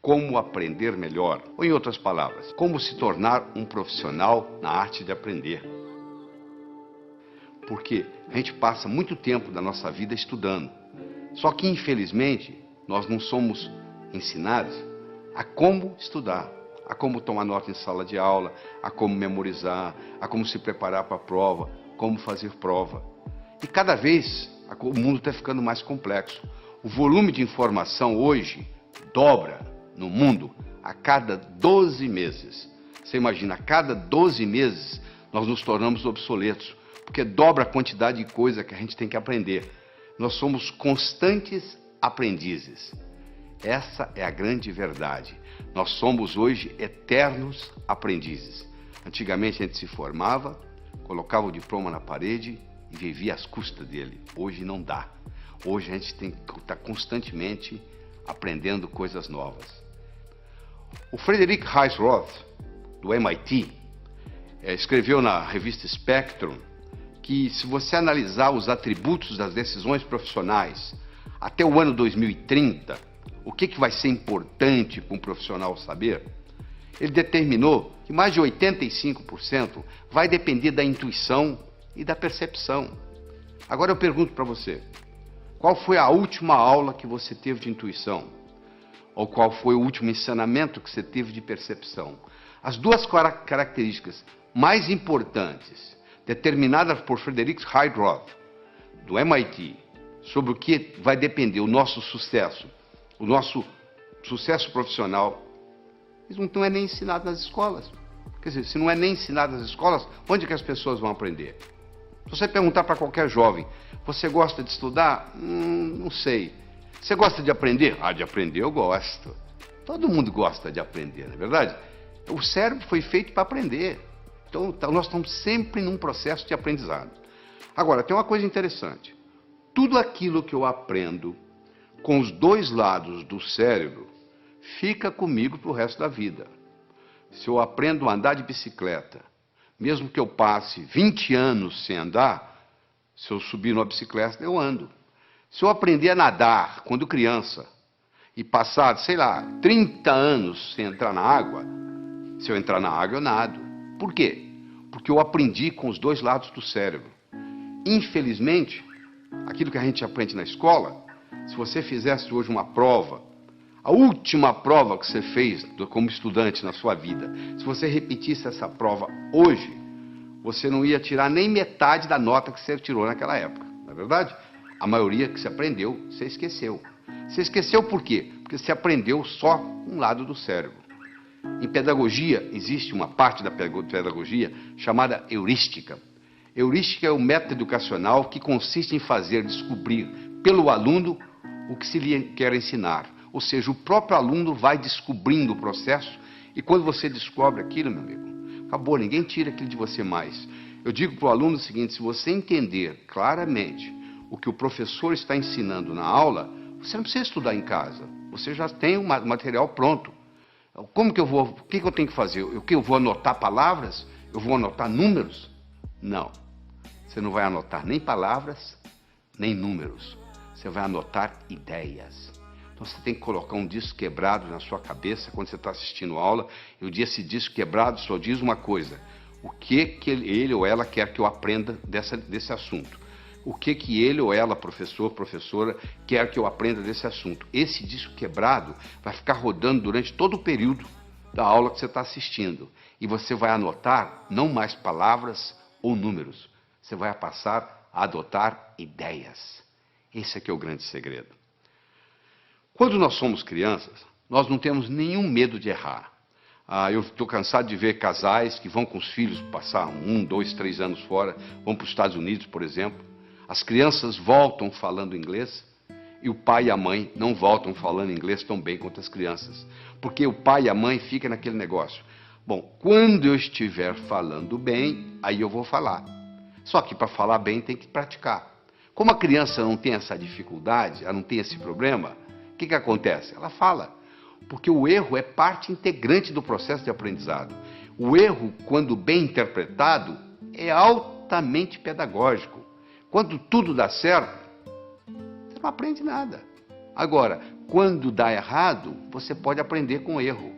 como aprender melhor, ou em outras palavras, como se tornar um profissional na arte de aprender. Porque a gente passa muito tempo da nossa vida estudando, só que infelizmente nós não somos ensinados a como estudar, a como tomar nota em sala de aula, a como memorizar, a como se preparar para a prova, como fazer prova. E cada vez o mundo está ficando mais complexo. O volume de informação hoje dobra no mundo a cada 12 meses. Você imagina, a cada 12 meses nós nos tornamos obsoletos, porque dobra a quantidade de coisa que a gente tem que aprender. Nós somos constantes aprendizes. Essa é a grande verdade. Nós somos hoje eternos aprendizes. Antigamente a gente se formava, colocava o diploma na parede e vivia às custas dele. Hoje não dá. Hoje a gente tem que estar constantemente aprendendo coisas novas. O Frederick Heisroth, do MIT, escreveu na revista Spectrum que se você analisar os atributos das decisões profissionais até o ano 2030, o que vai ser importante para um profissional saber, ele determinou que mais de 85% vai depender da intuição e da percepção. Agora eu pergunto para você, qual foi a última aula que você teve de intuição? Ou qual foi o último ensinamento que você teve de percepção? As duas características mais importantes, determinadas por Frederick Heisroth, do MIT, sobre o que vai depender o nosso sucesso profissional, isso não é nem ensinado nas escolas. Quer dizer, se não é nem ensinado nas escolas, onde é que as pessoas vão aprender? Se você perguntar para qualquer jovem, você gosta de estudar? Não sei. Você gosta de aprender? Ah, de aprender eu gosto. Todo mundo gosta de aprender, não é verdade? O cérebro foi feito para aprender. Então, nós estamos sempre num processo de aprendizado. Agora, tem uma coisa interessante. Tudo aquilo que eu aprendo com os dois lados do cérebro fica comigo para o resto da vida. Se eu aprendo a andar de bicicleta, mesmo que eu passe 20 anos sem andar, se eu subir numa bicicleta, eu ando. Se eu aprender a nadar quando criança e passar, sei lá, 30 anos sem entrar na água, se eu entrar na água, eu nado. Por quê? Porque eu aprendi com os dois lados do cérebro. Infelizmente, aquilo que a gente aprende na escola, se você fizesse hoje uma prova, a última prova que você fez como estudante na sua vida, se você repetisse essa prova hoje, você não ia tirar nem metade da nota que você tirou naquela época, não é verdade? A maioria que você aprendeu, você esqueceu. Você esqueceu por quê? Porque você aprendeu só um lado do cérebro. Em pedagogia, existe uma parte da pedagogia chamada heurística. Heurística é o método educacional que consiste em fazer descobrir pelo aluno o que se lhe quer ensinar. Ou seja, o próprio aluno vai descobrindo o processo e quando você descobre aquilo, meu amigo, acabou, ninguém tira aquilo de você mais. Eu digo para o aluno o seguinte, se você entender claramente o que o professor está ensinando na aula, você não precisa estudar em casa, você já tem o material pronto. Como que eu vou, o que eu tenho que fazer? Eu vou anotar palavras? Eu vou anotar números? Não, você não vai anotar nem palavras, nem números, você vai anotar ideias. Então você tem que colocar um disco quebrado na sua cabeça quando você está assistindo a aula, e esse disco quebrado só diz uma coisa, o que ele ou ela quer que eu aprenda desse assunto. O que ele ou ela, professor, professora, quer que eu aprenda desse assunto. Esse disco quebrado vai ficar rodando durante todo o período da aula que você está assistindo. E você vai anotar não mais palavras ou números. Você vai passar a adotar ideias. Esse aqui é o grande segredo. Quando nós somos crianças, nós não temos nenhum medo de errar. Eu estou cansado de ver casais que vão com os filhos passar 1, 2, 3 anos fora, vão para os Estados Unidos, por exemplo. As crianças voltam falando inglês e o pai e a mãe não voltam falando inglês tão bem quanto as crianças. Porque o pai e a mãe ficam naquele negócio. Bom, quando eu estiver falando bem, aí eu vou falar. Só que para falar bem tem que praticar. Como a criança não tem essa dificuldade, ela não tem esse problema, o que acontece? Ela fala. Porque o erro é parte integrante do processo de aprendizado. O erro, quando bem interpretado, é altamente pedagógico. Quando tudo dá certo, você não aprende nada. Agora, quando dá errado, você pode aprender com o erro.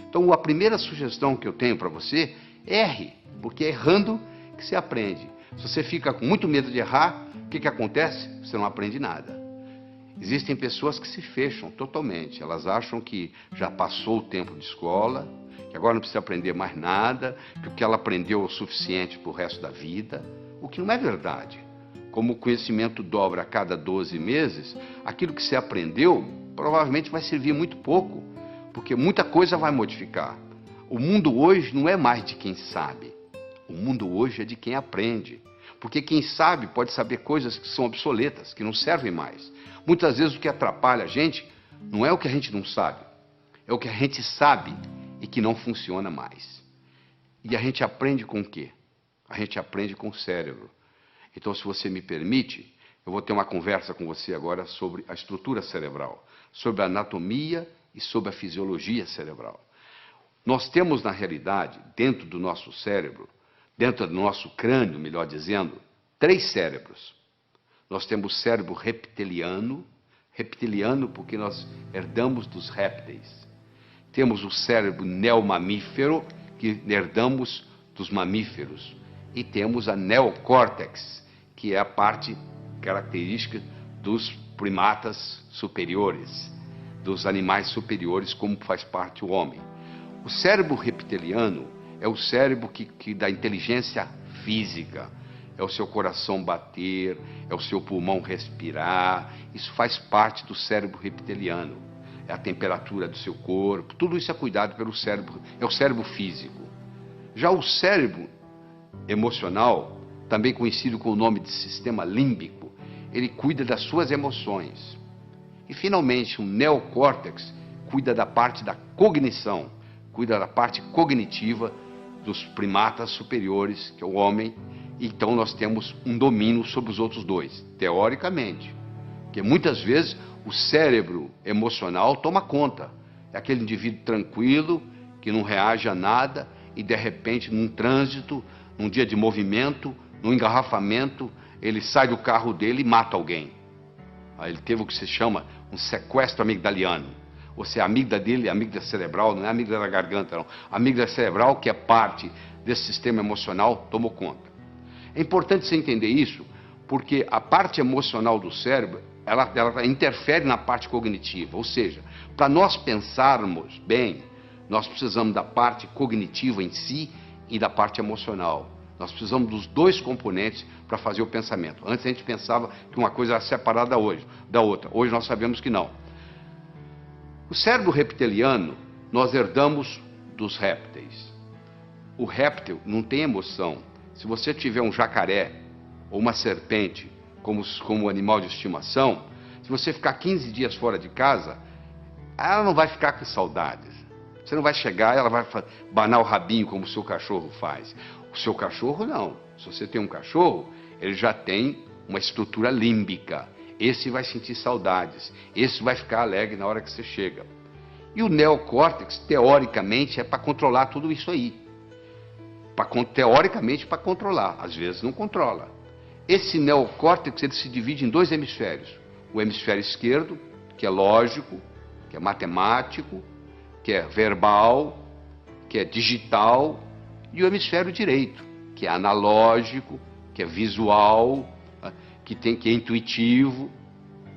Então, a primeira sugestão que eu tenho para você, erre, porque é errando que você aprende. Se você fica com muito medo de errar, o que acontece? Você não aprende nada. Existem pessoas que se fecham totalmente. Elas acham que já passou o tempo de escola, que agora não precisa aprender mais nada, que o que ela aprendeu é o suficiente para o resto da vida, o que não é verdade. Como o conhecimento dobra a cada 12 meses, aquilo que você aprendeu provavelmente vai servir muito pouco, porque muita coisa vai modificar. O mundo hoje não é mais de quem sabe, o mundo hoje é de quem aprende. Porque quem sabe pode saber coisas que são obsoletas, que não servem mais. Muitas vezes o que atrapalha a gente não é o que a gente não sabe, é o que a gente sabe e que não funciona mais. E a gente aprende com o quê? A gente aprende com o cérebro. Então, se você me permite, eu vou ter uma conversa com você agora sobre a estrutura cerebral, sobre a anatomia e sobre a fisiologia cerebral. Nós temos, na realidade, dentro do nosso cérebro, dentro do nosso crânio, melhor dizendo, 3 cérebros. Nós temos o cérebro reptiliano porque nós herdamos dos répteis. Temos o cérebro neomamífero, que herdamos dos mamíferos. E temos a neocórtex, que é a parte característica dos primatas superiores, dos animais superiores, como faz parte o homem. O cérebro reptiliano é o cérebro que dá inteligência física, é o seu coração bater, é o seu pulmão respirar, isso faz parte do cérebro reptiliano, é a temperatura do seu corpo, tudo isso é cuidado pelo cérebro, é o cérebro físico. Já o cérebro emocional, também conhecido com o nome de sistema límbico, ele cuida das suas emoções. E finalmente o neocórtex cuida da parte da cognição, cuida da parte cognitiva dos primatas superiores, que é o homem. Então nós temos um domínio sobre os outros dois, teoricamente. Porque muitas vezes o cérebro emocional toma conta. É aquele indivíduo tranquilo, que não reage a nada, e de repente num trânsito, num dia de movimento, num engarrafamento, ele sai do carro dele e mata alguém. Aí ele teve o que se chama um sequestro amigdaliano. Ou seja, a amígdala dele, a amígdala cerebral, não é a amígdala da garganta, não. A amígdala cerebral, que é parte desse sistema emocional, tomou conta. É importante você entender isso, porque a parte emocional do cérebro, ela interfere na parte cognitiva. Ou seja, para nós pensarmos bem, nós precisamos da parte cognitiva em si e da parte emocional. Nós precisamos dos dois componentes para fazer o pensamento. Antes a gente pensava que uma coisa era separada da outra. Hoje nós sabemos que não. O cérebro reptiliano nós herdamos dos répteis. O réptil não tem emoção. Se você tiver um jacaré ou uma serpente como animal de estimação, se você ficar 15 dias fora de casa, ela não vai ficar com saudades. Você não vai chegar, ela vai banar o rabinho como o seu cachorro faz. O seu cachorro não. Se você tem um cachorro, ele já tem uma estrutura límbica. Esse vai sentir saudades. Esse vai ficar alegre na hora que você chega. E o neocórtex, teoricamente, é para controlar tudo isso aí. Teoricamente, para controlar. Às vezes não controla. Esse neocórtex ele se divide em 2 hemisférios. O hemisfério esquerdo, que é lógico, que é matemático, que é verbal, que é digital, e o hemisfério direito, que é analógico, que é visual, que é intuitivo.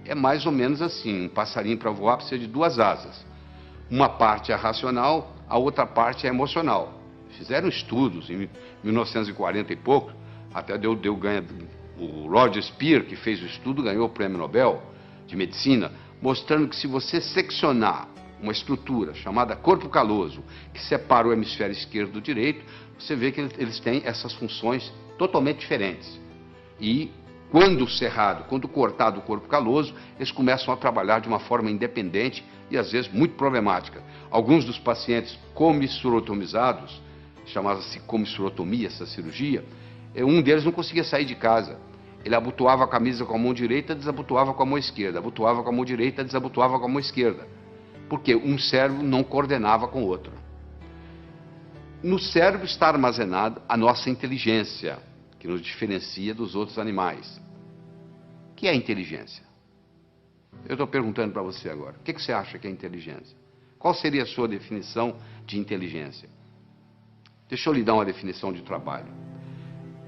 É mais ou menos assim, um passarinho para voar precisa de 2 asas. Uma parte é racional, a outra parte é emocional. Fizeram estudos em 1940 e pouco, até o Roger Spear, que fez o estudo, ganhou o prêmio Nobel de Medicina, mostrando que se você seccionar uma estrutura chamada corpo caloso, que separa o hemisfério esquerdo do direito, você vê que eles têm essas funções totalmente diferentes. E quando cerrado, quando cortado o corpo caloso, eles começam a trabalhar de uma forma independente e às vezes muito problemática. Alguns dos pacientes comissurotomizados, chamava-se comissurotomia essa cirurgia, um deles não conseguia sair de casa. Ele abotoava a camisa com a mão direita, desabotoava com a mão esquerda, abotoava com a mão direita, desabotoava com a mão esquerda. Porque um cérebro não coordenava com o outro. No cérebro está armazenada a nossa inteligência, que nos diferencia dos outros animais. O que é a inteligência? Eu estou perguntando para você agora, o que você acha que é inteligência? Qual seria a sua definição de inteligência? Deixa eu lhe dar uma definição de trabalho.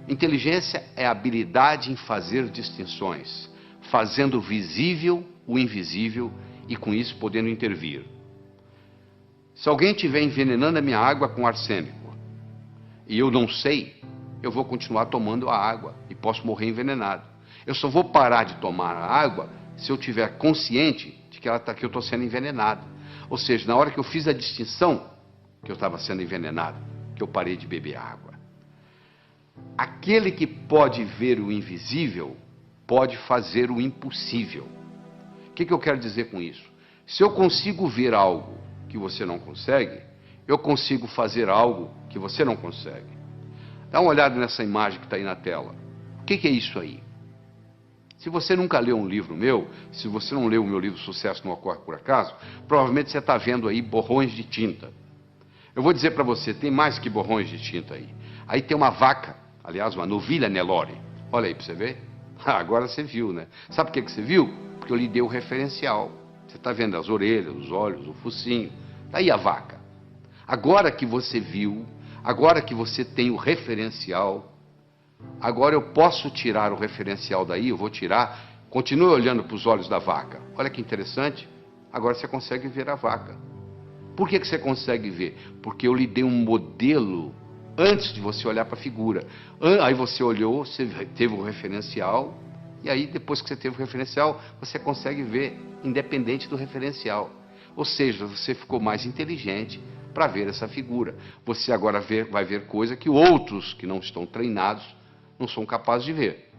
Inteligência é a habilidade em fazer distinções, fazendo visível o invisível e com isso podendo intervir. Se alguém estiver envenenando a minha água com arsênico e eu não sei, eu vou continuar tomando a água e posso morrer envenenado. Eu só vou parar de tomar a água se eu estiver consciente de que eu estou sendo envenenado. Ou seja, na hora que eu fiz a distinção que eu estava sendo envenenado, que eu parei de beber água. Aquele que pode ver o invisível pode fazer o impossível. O que eu quero dizer com isso? Se eu consigo ver algo que você não consegue, eu consigo fazer algo que você não consegue. Dá uma olhada nessa imagem que está aí na tela. O que é isso aí? Se você nunca leu um livro meu, se você não leu o meu livro Sucesso Não Ocorre Por Acaso, provavelmente você está vendo aí borrões de tinta. Eu vou dizer para você, tem mais que borrões de tinta aí. Aí tem uma vaca, aliás, uma novilha Nelore. Olha aí para você ver. Agora você viu, né? Sabe por que você viu? Porque eu lhe dei o referencial. Você está vendo as orelhas, os olhos, o focinho. Está aí a vaca. Agora que você viu, agora que você tem o referencial, agora eu posso tirar o referencial daí, eu vou tirar, continue olhando para os olhos da vaca. Olha que interessante, agora você consegue ver a vaca. Por que você consegue ver? Porque eu lhe dei um modelo antes de você olhar para a figura. Aí você olhou, você teve o referencial, e aí depois que você teve o referencial, você consegue ver independente do referencial. Ou seja, você ficou mais inteligente para ver essa figura. Você agora vai ver coisa que outros que não estão treinados não são capazes de ver.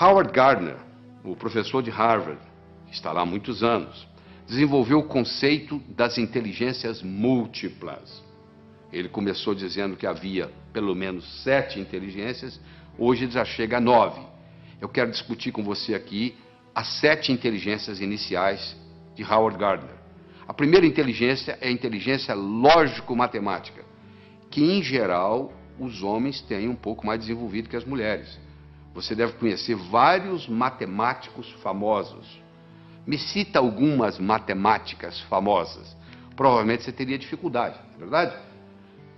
Howard Gardner, o professor de Harvard, que está lá há muitos anos, desenvolveu o conceito das inteligências múltiplas. Ele começou dizendo que havia pelo menos 7 inteligências, hoje já chega a 9. Eu quero discutir com você aqui as 7 inteligências iniciais de Howard Gardner. A primeira inteligência é a inteligência lógico-matemática, que em geral os homens têm um pouco mais desenvolvido que as mulheres. Você deve conhecer vários matemáticos famosos. Me cita algumas matemáticas famosas. Provavelmente você teria dificuldade, não é verdade?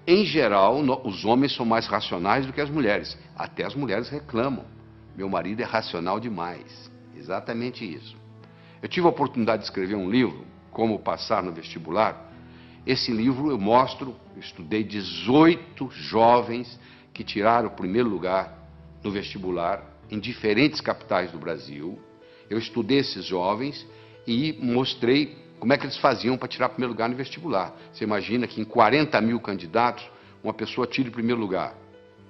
Em geral, os homens são mais racionais do que as mulheres. Até as mulheres reclamam. Meu marido é racional demais. Exatamente isso. Eu tive a oportunidade de escrever um livro, Como Passar no Vestibular. Esse livro eu estudei 18 jovens que tiraram o primeiro lugar no vestibular em diferentes capitais do Brasil. Eu estudei esses jovens e mostrei como é que eles faziam para tirar o primeiro lugar no vestibular. Você imagina que em 40 mil candidatos, uma pessoa tira o primeiro lugar.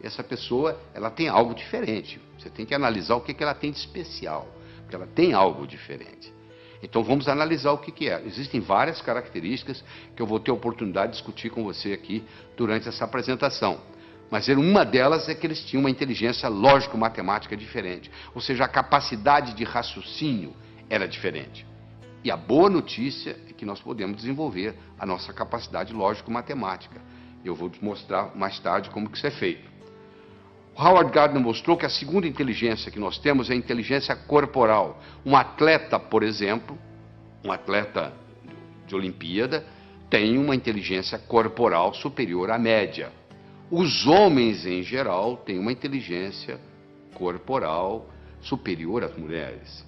Essa pessoa, ela tem algo diferente. Você tem que analisar o que ela tem de especial, porque ela tem algo diferente. Então vamos analisar o que é. Existem várias características que eu vou ter a oportunidade de discutir com você aqui durante essa apresentação. Mas uma delas é que eles tinham uma inteligência lógico-matemática diferente. Ou seja, a capacidade de raciocínio era diferente. E a boa notícia é que nós podemos desenvolver a nossa capacidade lógico-matemática. Eu vou te mostrar mais tarde como que isso é feito. O Howard Gardner mostrou que a segunda inteligência que nós temos é a inteligência corporal. Um atleta, por exemplo, um atleta de Olimpíada, tem uma inteligência corporal superior à média. Os homens, em geral, têm uma inteligência corporal superior às mulheres.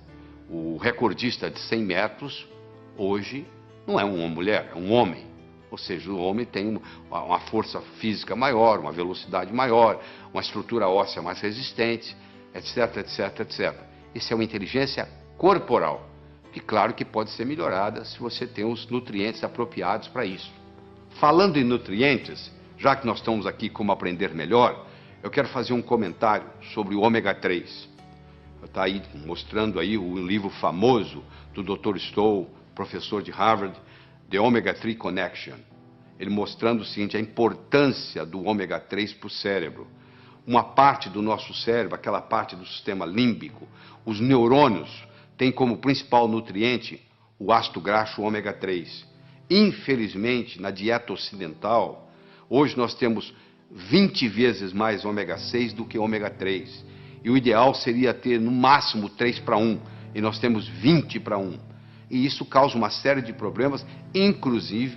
O recordista de 100 metros, hoje, não é uma mulher, é um homem. Ou seja, o homem tem uma força física maior, uma velocidade maior, uma estrutura óssea mais resistente, etc, etc, etc. Isso é uma inteligência corporal, que claro que pode ser melhorada se você tem os nutrientes apropriados para isso. Falando em nutrientes, já que nós estamos aqui como aprender melhor, eu quero fazer um comentário sobre o ômega 3. Está aí mostrando aí o livro famoso do Dr. Stoll, professor de Harvard, The Omega 3 Connection. Ele mostrando o seguinte, a importância do ômega 3 para o cérebro. Uma parte do nosso cérebro, aquela parte do sistema límbico, os neurônios, tem como principal nutriente o ácido graxo ômega 3. Infelizmente, na dieta ocidental, hoje nós temos 20 vezes mais ômega 6 do que ômega 3. E o ideal seria ter no máximo 3 para 1. e nós temos 20 para 1. E isso causa uma série de problemas, inclusive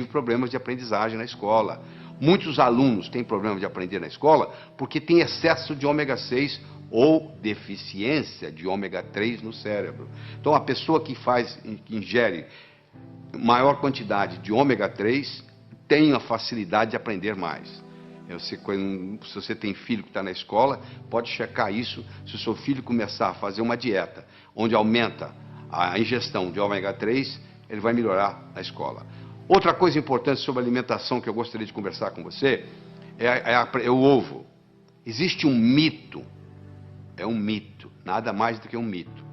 problemas de aprendizagem na escola. Muitos alunos têm problema de aprender na escola porque tem excesso de ômega 6 ou deficiência de ômega 3 no cérebro. Então, a pessoa que ingere maior quantidade de ômega 3 tem a facilidade de aprender mais. Se você tem filho que está na escola, pode checar isso. Se o seu filho começar a fazer uma dieta onde aumenta a ingestão de ômega 3, ele vai melhorar na escola. Outra coisa importante sobre alimentação que eu gostaria de conversar com você é o ovo. Existe um mito, nada mais do que um mito,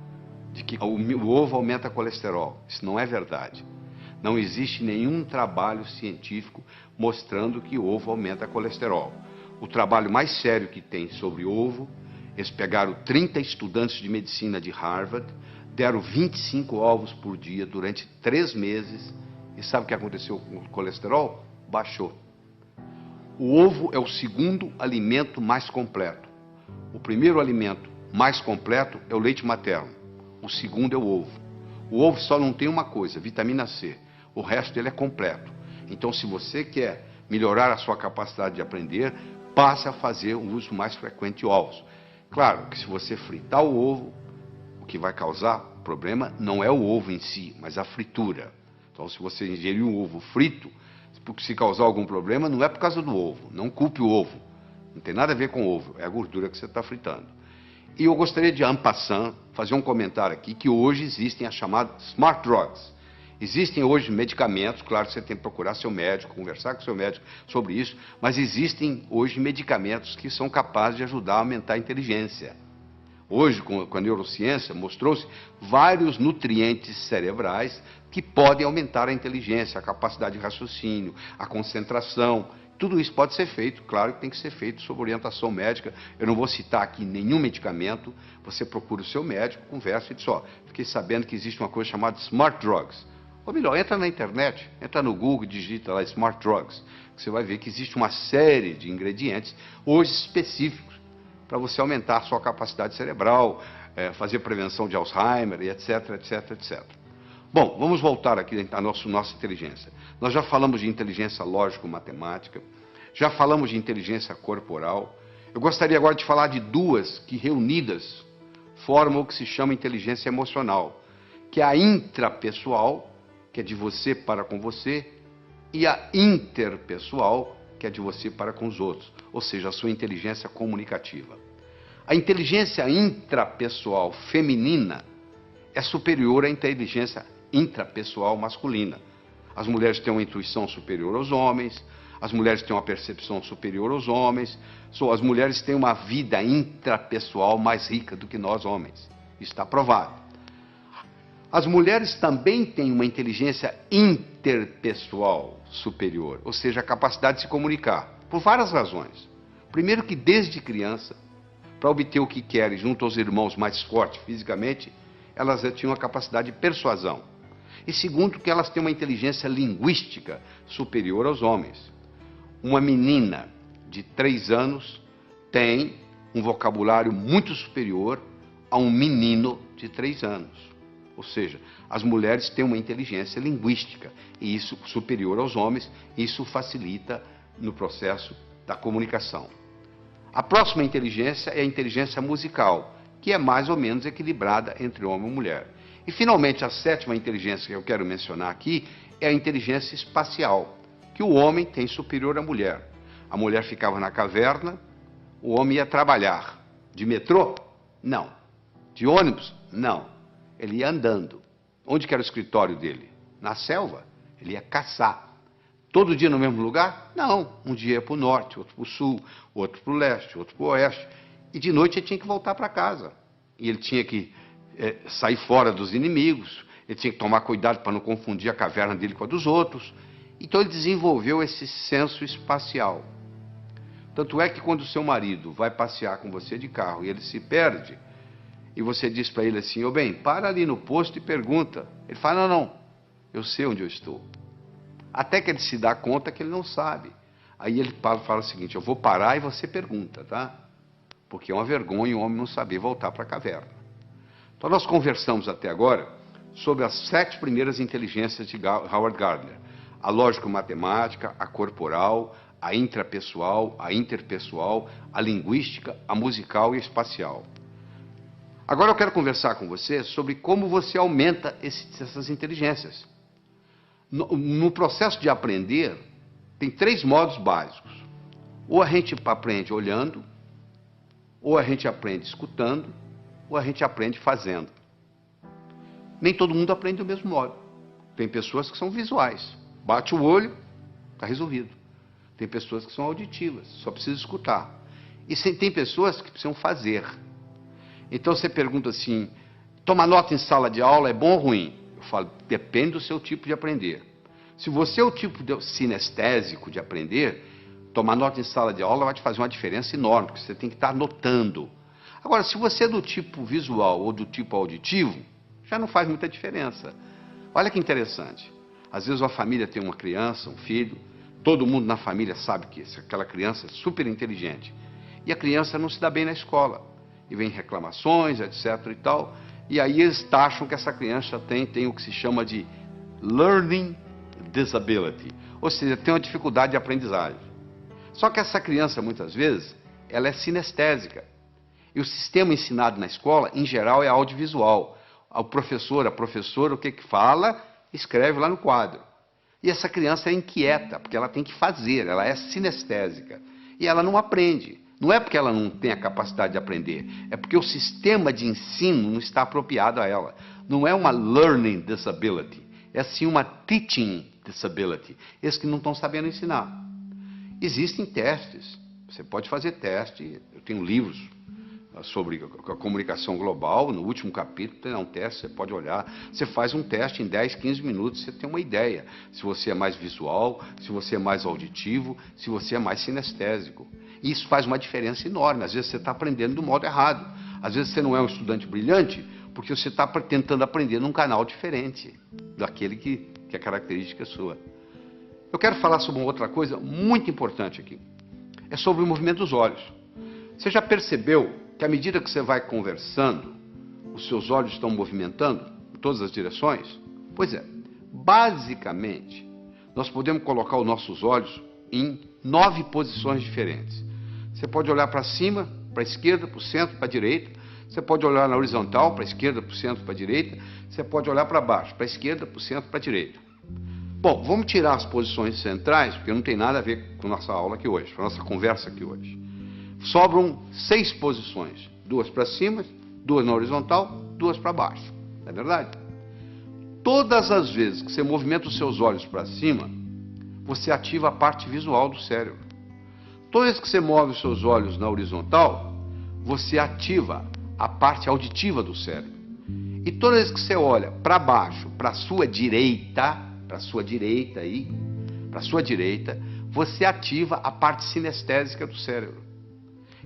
de que o ovo aumenta colesterol. Isso não é verdade. Não existe nenhum trabalho científico mostrando que o ovo aumenta colesterol. O trabalho mais sério que tem sobre ovo, eles pegaram 30 estudantes de medicina de Harvard, deram 25 ovos por dia durante 3 meses, e sabe o que aconteceu com o colesterol? Baixou. O ovo é o segundo alimento mais completo. O primeiro alimento mais completo é o leite materno. O segundo é o ovo. O ovo só não tem uma coisa, vitamina C. O resto dele é completo. Então, se você quer melhorar a sua capacidade de aprender, passe a fazer um uso mais frequente de ovos. Claro que se você fritar o ovo, o que vai causar problema não é o ovo em si, mas a fritura. Então, se você ingerir um ovo frito, se causar algum problema, não é por causa do ovo. Não culpe o ovo. Não tem nada a ver com o ovo, é a gordura que você está fritando. E eu gostaria de, en passant, fazer um comentário aqui, que hoje existem as chamadas Smart Drugs. Existem hoje medicamentos, claro que você tem que procurar seu médico, conversar com seu médico sobre isso, mas existem hoje medicamentos que são capazes de ajudar a aumentar a inteligência. Hoje, com a neurociência, mostrou-se vários nutrientes cerebrais que podem aumentar a inteligência, a capacidade de raciocínio, a concentração. Tudo isso pode ser feito, claro que tem que ser feito sob orientação médica. Eu não vou citar aqui nenhum medicamento, você procura o seu médico, conversa e diz, ó, fiquei sabendo que existe uma coisa chamada Smart Drugs. Ou melhor, entra na internet, entra no Google, digita lá Smart Drugs. Você vai ver que existe uma série de ingredientes, hoje específicos, para você aumentar a sua capacidade cerebral, fazer prevenção de Alzheimer, e etc, etc, etc. Bom, vamos voltar aqui à nossa inteligência. Nós já falamos de inteligência lógico-matemática, já falamos de inteligência corporal. Eu gostaria agora de falar de duas que reunidas formam o que se chama inteligência emocional, que é a intrapessoal, que é de você para com você, e a interpessoal, que é de você para com os outros, ou seja, a sua inteligência comunicativa. A inteligência intrapessoal feminina é superior à inteligência intrapessoal masculina. As mulheres têm uma intuição superior aos homens, as mulheres têm uma percepção superior aos homens, as mulheres têm uma vida intrapessoal mais rica do que nós homens. Isso está provado. As mulheres também têm uma inteligência interpessoal superior, ou seja, a capacidade de se comunicar, por várias razões. Primeiro que desde criança, para obter o que querem junto aos irmãos mais fortes fisicamente, elas já tinham a capacidade de persuasão. E segundo que elas têm uma inteligência linguística superior aos homens. Uma menina de 3 anos tem um vocabulário muito superior a um menino de 3 anos. Ou seja, as mulheres têm uma inteligência linguística, e isso superior aos homens, e isso facilita no processo da comunicação. A próxima inteligência é a inteligência musical, que é mais ou menos equilibrada entre homem e mulher. E finalmente, a sétima inteligência que eu quero mencionar aqui é a inteligência espacial, que o homem tem superior à mulher. A mulher ficava na caverna, o homem ia trabalhar. De metrô? Não. De ônibus? Não. Ele ia andando. Onde que era o escritório dele? Na selva. Ele ia caçar. Todo dia no mesmo lugar? Não. Um dia ia para o norte, outro para o sul, outro para o leste, outro para o oeste. E de noite ele tinha que voltar para casa. E ele tinha que sair fora dos inimigos. Ele tinha que tomar cuidado para não confundir a caverna dele com a dos outros. Então ele desenvolveu esse senso espacial. Tanto é que quando o seu marido vai passear com você de carro e ele se perde, e você diz para ele assim, ô bem, para ali no posto e pergunta. Ele fala, não, eu sei onde eu estou. Até que ele se dá conta que ele não sabe. Aí ele fala o seguinte, eu vou parar e você pergunta, tá? Porque é uma vergonha o homem não saber voltar para a caverna. Então nós conversamos até agora sobre as 7 primeiras inteligências de Howard Gardner. A lógico-matemática, a corporal, a intrapessoal, a interpessoal, a linguística, a musical e a espacial. Agora eu quero conversar com você sobre como você aumenta essas inteligências. No processo de aprender, tem 3 modos básicos. Ou a gente aprende olhando, ou a gente aprende escutando, ou a gente aprende fazendo. Nem todo mundo aprende do mesmo modo. Tem pessoas que são visuais. Bate o olho, está resolvido. Tem pessoas que são auditivas, só precisa escutar. E tem pessoas que precisam fazer. Então você pergunta assim, tomar nota em sala de aula é bom ou ruim? Eu falo, depende do seu tipo de aprender. Se você é o tipo sinestésico de aprender, tomar nota em sala de aula vai te fazer uma diferença enorme, porque você tem que estar anotando. Agora, se você é do tipo visual ou do tipo auditivo, já não faz muita diferença. Olha que interessante. Às vezes uma família tem uma criança, um filho, todo mundo na família sabe que aquela criança é super inteligente. E a criança não se dá bem na escola. E vem reclamações, etc. e tal. E aí eles taxam que essa criança tem o que se chama de learning disability. Ou seja, tem uma dificuldade de aprendizagem. Só que essa criança, muitas vezes, ela é sinestésica. E o sistema ensinado na escola, em geral, é audiovisual. O professor, a professora, o que fala, escreve lá no quadro. E essa criança é inquieta, porque ela tem que fazer, ela é sinestésica. E ela não aprende. Não é porque ela não tem a capacidade de aprender, é porque o sistema de ensino não está apropriado a ela. Não é uma learning disability, é sim uma teaching disability. Esses que não estão sabendo ensinar. Existem testes, você pode fazer teste, eu tenho livros sobre a comunicação global, no último capítulo tem um teste, você pode olhar, você faz um teste em 10, 15 minutos, você tem uma ideia, se você é mais visual, se você é mais auditivo, se você é mais sinestésico. E isso faz uma diferença enorme, às vezes você está aprendendo do modo errado, às vezes você não é um estudante brilhante, porque você está tentando aprender num canal diferente daquele que é característica sua. Eu quero falar sobre uma outra coisa muito importante aqui, é sobre o movimento dos olhos. Você já percebeu que à medida que você vai conversando, os seus olhos estão movimentando em todas as direções? Pois é, basicamente, nós podemos colocar os nossos olhos em 9 posições diferentes. Você pode olhar para cima, para a esquerda, para o centro, para a direita. Você pode olhar na horizontal, para a esquerda, para o centro, para a direita. Você pode olhar para baixo, para a esquerda, para o centro, para a direita. Bom, vamos tirar as posições centrais, porque não tem nada a ver com a nossa aula aqui hoje, com a nossa conversa aqui hoje. Sobram 6 posições, 2 para cima, 2 na horizontal, 2 para baixo. Não é verdade? Todas as vezes que você movimenta os seus olhos para cima, você ativa a parte visual do cérebro. Todas as vezes que você move os seus olhos na horizontal, você ativa a parte auditiva do cérebro. E todas as vezes que você olha para baixo, para a sua direita, você ativa a parte sinestésica do cérebro.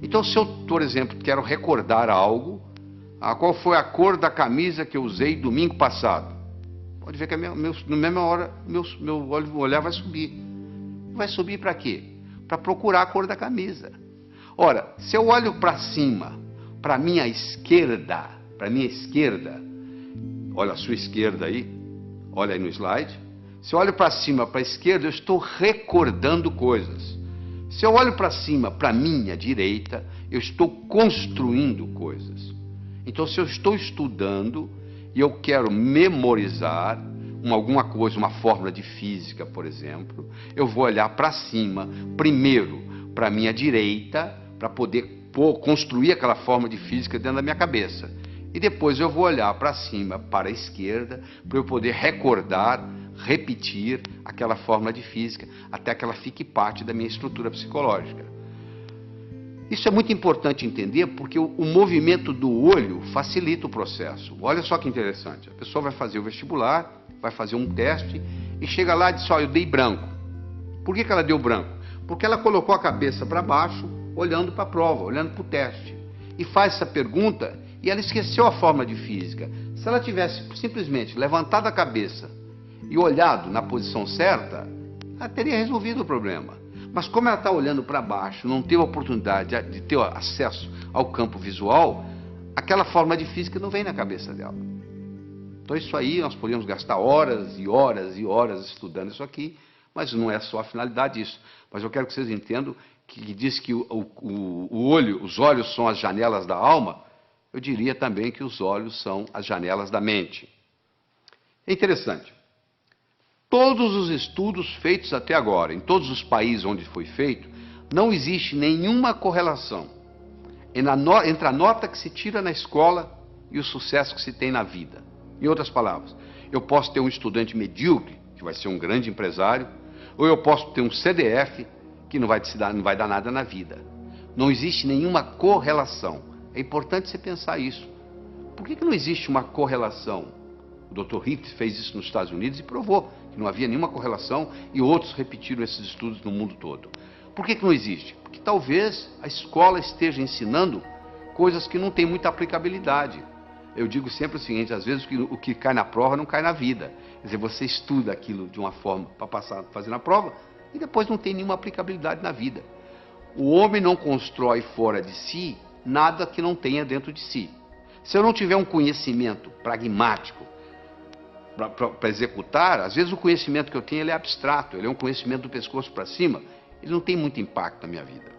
Então, se eu, por exemplo, quero recordar algo, qual foi a cor da camisa que eu usei domingo passado? Pode ver que na mesma hora meu olhar vai subir. Vai subir para quê? Para procurar a cor da camisa. Ora, se eu olho para cima, para a minha esquerda, olha a sua esquerda aí, olha aí no slide. Se eu olho para cima, para a esquerda, eu estou recordando coisas. Se eu olho para cima, para a minha direita, eu estou construindo coisas. Então, se eu estou estudando e eu quero memorizar alguma coisa, uma fórmula de física, por exemplo, eu vou olhar para cima, primeiro para a minha direita, para poder construir aquela fórmula de física dentro da minha cabeça. E depois eu vou olhar para cima, para a esquerda, para eu poder recordar, repetir aquela fórmula de física, até que ela fique parte da minha estrutura psicológica. Isso é muito importante entender, porque o movimento do olho facilita o processo. Olha só que interessante, a pessoa vai fazer o vestibular, vai fazer um teste, e chega lá e diz, eu dei branco. Por que ela deu branco? Porque ela colocou a cabeça para baixo, olhando para a prova, olhando para o teste. E faz essa pergunta, e ela esqueceu a fórmula de física. Se ela tivesse simplesmente levantado a cabeça e olhado na posição certa, ela teria resolvido o problema. Mas como ela está olhando para baixo, não teve a oportunidade de ter acesso ao campo visual, aquela forma de física não vem na cabeça dela. Então isso aí nós podemos gastar horas e horas e horas estudando isso aqui, mas não é só a finalidade disso. Mas eu quero que vocês entendam que diz que os olhos são as janelas da alma, eu diria também que os olhos são as janelas da mente. É interessante. Todos os estudos feitos até agora, em todos os países onde foi feito, não existe nenhuma correlação entre a nota que se tira na escola e o sucesso que se tem na vida. Em outras palavras, eu posso ter um estudante medíocre, que vai ser um grande empresário, ou eu posso ter um CDF, que não vai dar nada na vida. Não existe nenhuma correlação. É importante você pensar isso. Por que não existe uma correlação? O Dr. Rift fez isso nos Estados Unidos e provou que não havia nenhuma correlação, e outros repetiram esses estudos no mundo todo. Por que não existe? Porque talvez a escola esteja ensinando coisas que não têm muita aplicabilidade. Eu digo sempre o seguinte, às vezes o que cai na prova não cai na vida. Quer dizer, você estuda aquilo de uma forma para fazer na prova e depois não tem nenhuma aplicabilidade na vida. O homem não constrói fora de si nada que não tenha dentro de si. Se eu não tiver um conhecimento pragmático para executar, às vezes o conhecimento que eu tenho ele é abstrato, ele é um conhecimento do pescoço para cima, ele não tem muito impacto na minha vida.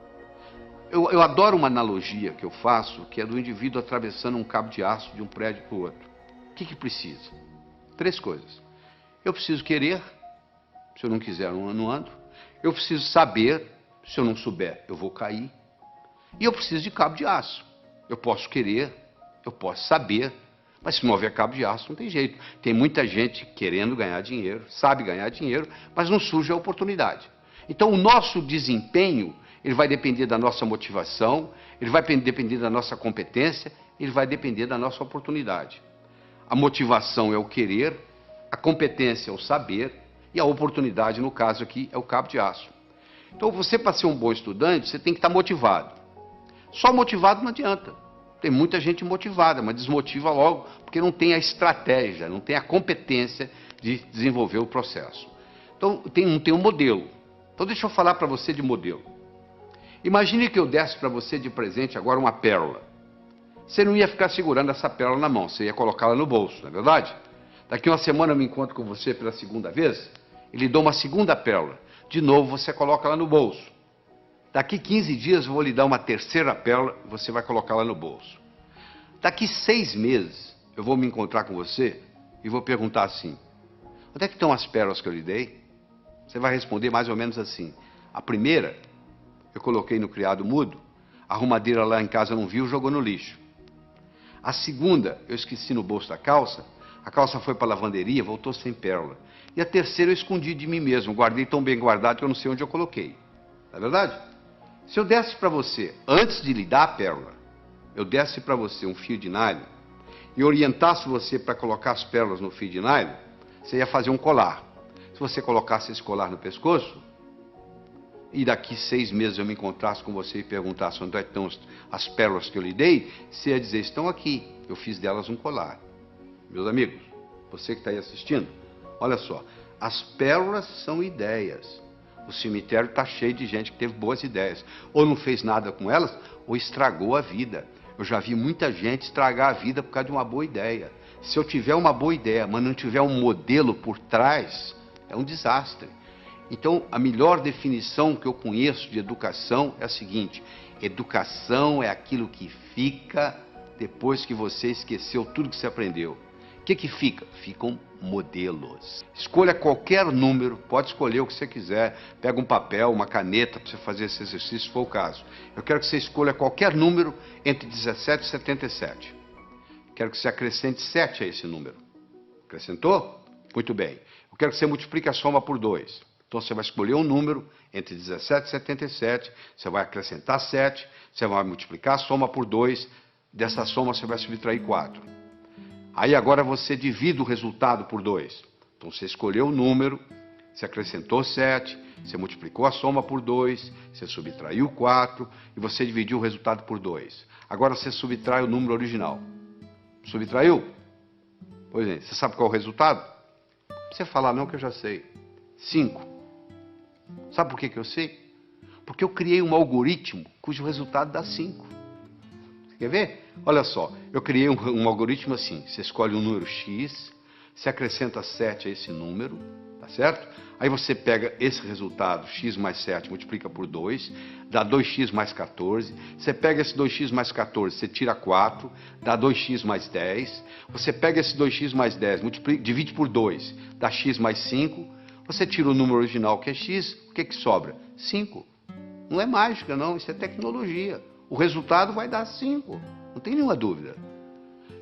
Eu adoro uma analogia que eu faço, que é do indivíduo atravessando um cabo de aço de um prédio para o outro. O que precisa? 3 coisas. Eu preciso querer, se eu não quiser, eu não ando. Eu preciso saber, se eu não souber, eu vou cair. E eu preciso de cabo de aço. Eu posso querer, eu posso saber, mas se não houver cabo de aço, não tem jeito. Tem muita gente querendo ganhar dinheiro, sabe ganhar dinheiro, mas não surge a oportunidade. Então, o nosso desempenho, ele vai depender da nossa motivação, ele vai depender da nossa competência, ele vai depender da nossa oportunidade. A motivação é o querer, a competência é o saber, e a oportunidade, no caso aqui, é o cabo de aço. Então, você, para ser um bom estudante, você tem que estar motivado. Só motivado não adianta. Tem muita gente motivada, mas desmotiva logo, porque não tem a estratégia, não tem a competência de desenvolver o processo. Então, não tem um modelo. Então, deixa eu falar para você de modelo. Imagine que eu desse para você de presente agora uma pérola. Você não ia ficar segurando essa pérola na mão, você ia colocá-la no bolso, não é verdade? Daqui uma semana eu me encontro com você pela segunda vez, e lhe dou uma segunda pérola. De novo você coloca ela no bolso. Daqui 15 dias eu vou lhe dar uma terceira pérola, você vai colocá-la no bolso. Daqui 6 meses eu vou me encontrar com você e vou perguntar assim, onde é que estão as pérolas que eu lhe dei? Você vai responder mais ou menos assim, a primeira eu coloquei no criado mudo, a arrumadeira lá em casa não viu, jogou no lixo. A segunda eu esqueci no bolso da calça, a calça foi para a lavanderia, voltou sem pérola. E a terceira eu escondi de mim mesmo, guardei tão bem guardado que eu não sei onde eu coloquei. Não é verdade? Se eu desse para você, antes de lhe dar a pérola, eu desse para você um fio de nylon e orientasse você para colocar as pérolas no fio de nylon, você ia fazer um colar. Se você colocasse esse colar no pescoço, e daqui 6 meses eu me encontrasse com você e perguntasse onde estão as pérolas que eu lhe dei, você ia dizer, estão aqui, eu fiz delas um colar. Meus amigos, você que está aí assistindo, olha só, as pérolas são ideias. O cemitério está cheio de gente que teve boas ideias. Ou não fez nada com elas, ou estragou a vida. Eu já vi muita gente estragar a vida por causa de uma boa ideia. Se eu tiver uma boa ideia, mas não tiver um modelo por trás, é um desastre. Então, a melhor definição que eu conheço de educação é a seguinte: educação é aquilo que fica depois que você esqueceu tudo que você aprendeu. O que fica? Ficam modelos. Escolha qualquer número, pode escolher o que você quiser. Pega um papel, uma caneta para você fazer esse exercício, se for o caso. Eu quero que você escolha qualquer número entre 17 e 77. Quero que você acrescente 7 a esse número. Acrescentou? Muito bem. Eu quero que você multiplique a soma por 2. Então você vai escolher um número entre 17 e 77, você vai acrescentar 7, você vai multiplicar a soma por 2, dessa soma você vai subtrair 4. Aí agora você divide o resultado por 2. Então você escolheu o número, você acrescentou 7, você multiplicou a soma por 2, você subtraiu 4 e você dividiu o resultado por 2. Agora você subtrai o número original. Subtraiu? Pois é, você sabe qual é o resultado? Não precisa falar não que eu já sei. 5. Sabe por que eu sei? Porque eu criei um algoritmo cujo resultado dá 5. Quer ver? Olha só, eu criei um algoritmo assim. Você escolhe um número X, você acrescenta 7 a esse número, tá certo? Aí você pega esse resultado, x mais 7, multiplica por 2, dá 2x mais 14. Você pega esse 2x mais 14, você tira 4, dá 2x mais 10. Você pega esse 2x mais 10, divide por 2, dá x mais 5. Você tira o número original, que é x, o que sobra? 5. Não é mágica, não, isso é tecnologia. O resultado vai dar 5, não tem nenhuma dúvida.